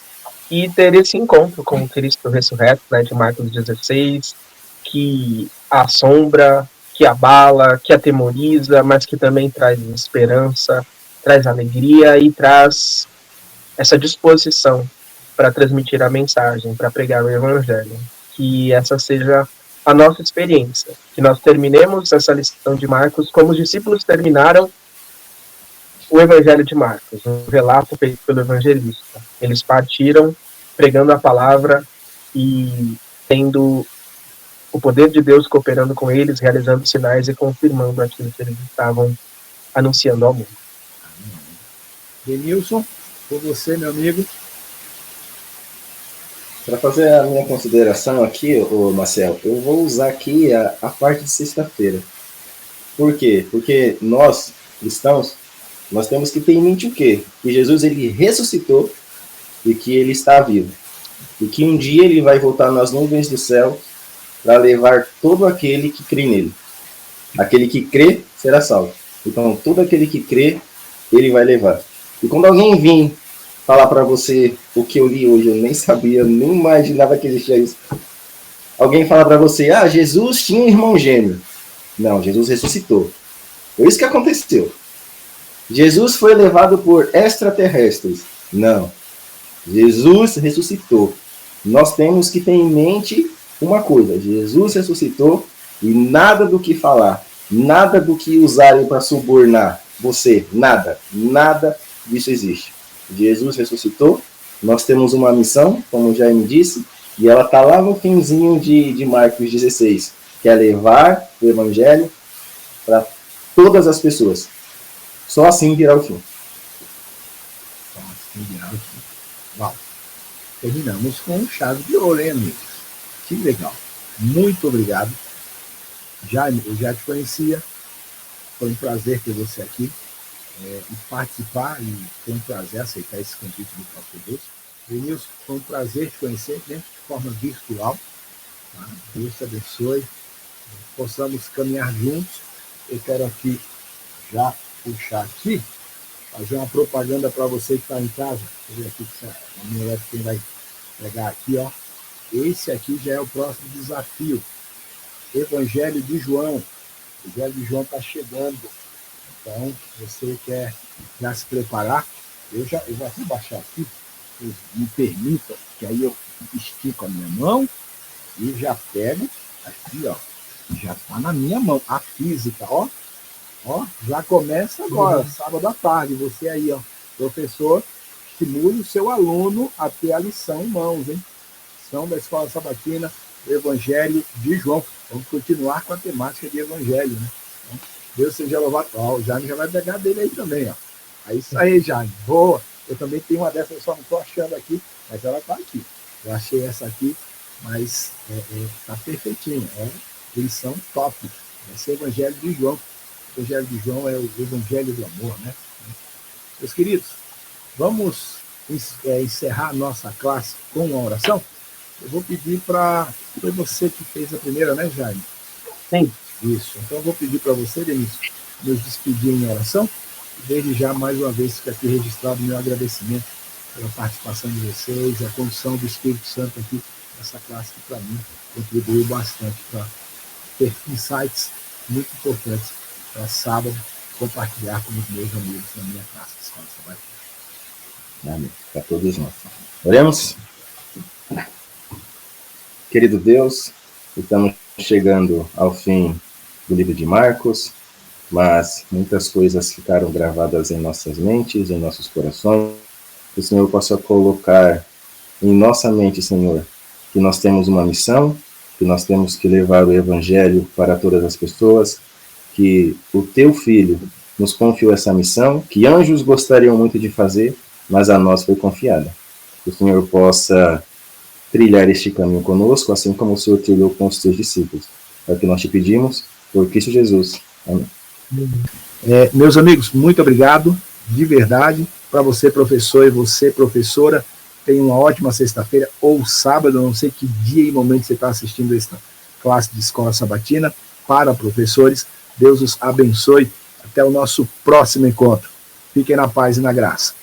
e ter esse encontro com o Cristo ressurreto, né, de Marcos 16, que assombra, que abala, que atemoriza, mas que também traz esperança, traz alegria e traz essa disposição para transmitir a mensagem, para pregar o evangelho. Que essa seja a nossa experiência, que nós terminemos essa lição de Marcos como os discípulos terminaram o evangelho de Marcos, um relato feito pelo evangelista. Eles partiram pregando a palavra e tendo o poder de Deus cooperando com eles, realizando sinais e confirmando aquilo que eles estavam anunciando ao mundo. Denilson, por você, meu amigo. Para fazer a minha consideração aqui, Marcel, eu vou usar aqui a parte de sexta-feira. Por quê? Porque nós, cristãos, nós temos que ter em mente o quê? Que Jesus, ele ressuscitou e que ele está vivo. E que um dia ele vai voltar nas nuvens do céu para levar todo aquele que crê nele. Aquele que crê será salvo. Então, todo aquele que crê, ele vai levar. E quando alguém vir falar para você o que eu li hoje, eu nem sabia, nem imaginava que existia isso. Alguém fala para você, Jesus tinha um irmão gêmeo. Não, Jesus ressuscitou. Foi isso que aconteceu. Jesus foi levado por extraterrestres. Não. Jesus ressuscitou. Nós temos que ter em mente uma coisa. Jesus ressuscitou e nada do que falar, nada do que usarem para subornar você, nada disso existe. Jesus ressuscitou, nós temos uma missão, como o Jaime disse, e ela está lá no finzinho de Marcos 16, que é levar o evangelho para todas as pessoas. Só assim virá o fim. Só assim virá o fim. Bom, terminamos com chave de ouro, hein, amigos? Que legal. Muito obrigado. Jaime, eu já te conhecia. Foi um prazer ter você aqui e participar, e foi um prazer aceitar esse convite do Pastor Lúcio. Denilson, foi um prazer te conhecer, né, de forma virtual. Tá? Deus te abençoe. Possamos caminhar juntos. Eu quero aqui já puxar aqui, fazer uma propaganda para você que está em casa. Deixa eu ver aqui se a minha quem vai pegar aqui, ó. Esse aqui já é o próximo desafio. Evangelho de João. O Evangelho de João está chegando. Então, você quer já se preparar? Eu vou baixar aqui, me permitam, que aí eu estico a minha mão e já pego aqui, ó. Já está na minha mão. A física, ó. Ó, já começa agora, sábado à tarde. Você aí, ó, professor, estimule o seu aluno a ter a lição em mãos, hein? Lição da Escola Sabatina, Evangelho de João. Vamos continuar com a temática de Evangelho, né? Então, Deus seja louvado. Ó, o Jaime já vai pegar dele aí também, ó. É isso aí, Jaime. Boa. Eu também tenho uma dessas, eu só não estou achando aqui, mas ela está aqui. Eu achei essa aqui, mas está perfeitinha. É lição top. Esse é o Evangelho de João. O Evangelho de João é o Evangelho do amor, né? Meus queridos, vamos encerrar a nossa classe com uma oração. Eu vou pedir para... Foi você que fez a primeira, né, Jaime? Sim. Isso. Então eu vou pedir para você, Denise, nos despedir em oração. Desde já, mais uma vez, fica aqui registrado o meu agradecimento pela participação de vocês, a condição do Espírito Santo aqui nessa classe que, para mim, contribuiu bastante para ter insights muito importantes para sábado compartilhar com os meus amigos na minha classe de Escola Sabatina. Amém. Para todos nós. Oremos. Querido Deus, estamos chegando ao fim do livro de Marcos, mas muitas coisas ficaram gravadas em nossas mentes, em nossos corações. Que o Senhor possa colocar em nossa mente, Senhor, que nós temos uma missão, que nós temos que levar o Evangelho para todas as pessoas, que o Teu Filho nos confiou essa missão, que anjos gostariam muito de fazer, mas a nós foi confiada. Que o Senhor possa trilhar este caminho conosco, assim como o Senhor trilhou com os Teus discípulos. É o que nós te pedimos, por Cristo Jesus. Amém. Meus amigos, muito obrigado, de verdade, para você, professor, e você, professora. Tenha uma ótima sexta-feira ou sábado, não sei que dia e momento você está assistindo esta classe de Escola Sabatina. Para professores, Deus os abençoe. Até o nosso próximo encontro. Fiquem na paz e na graça.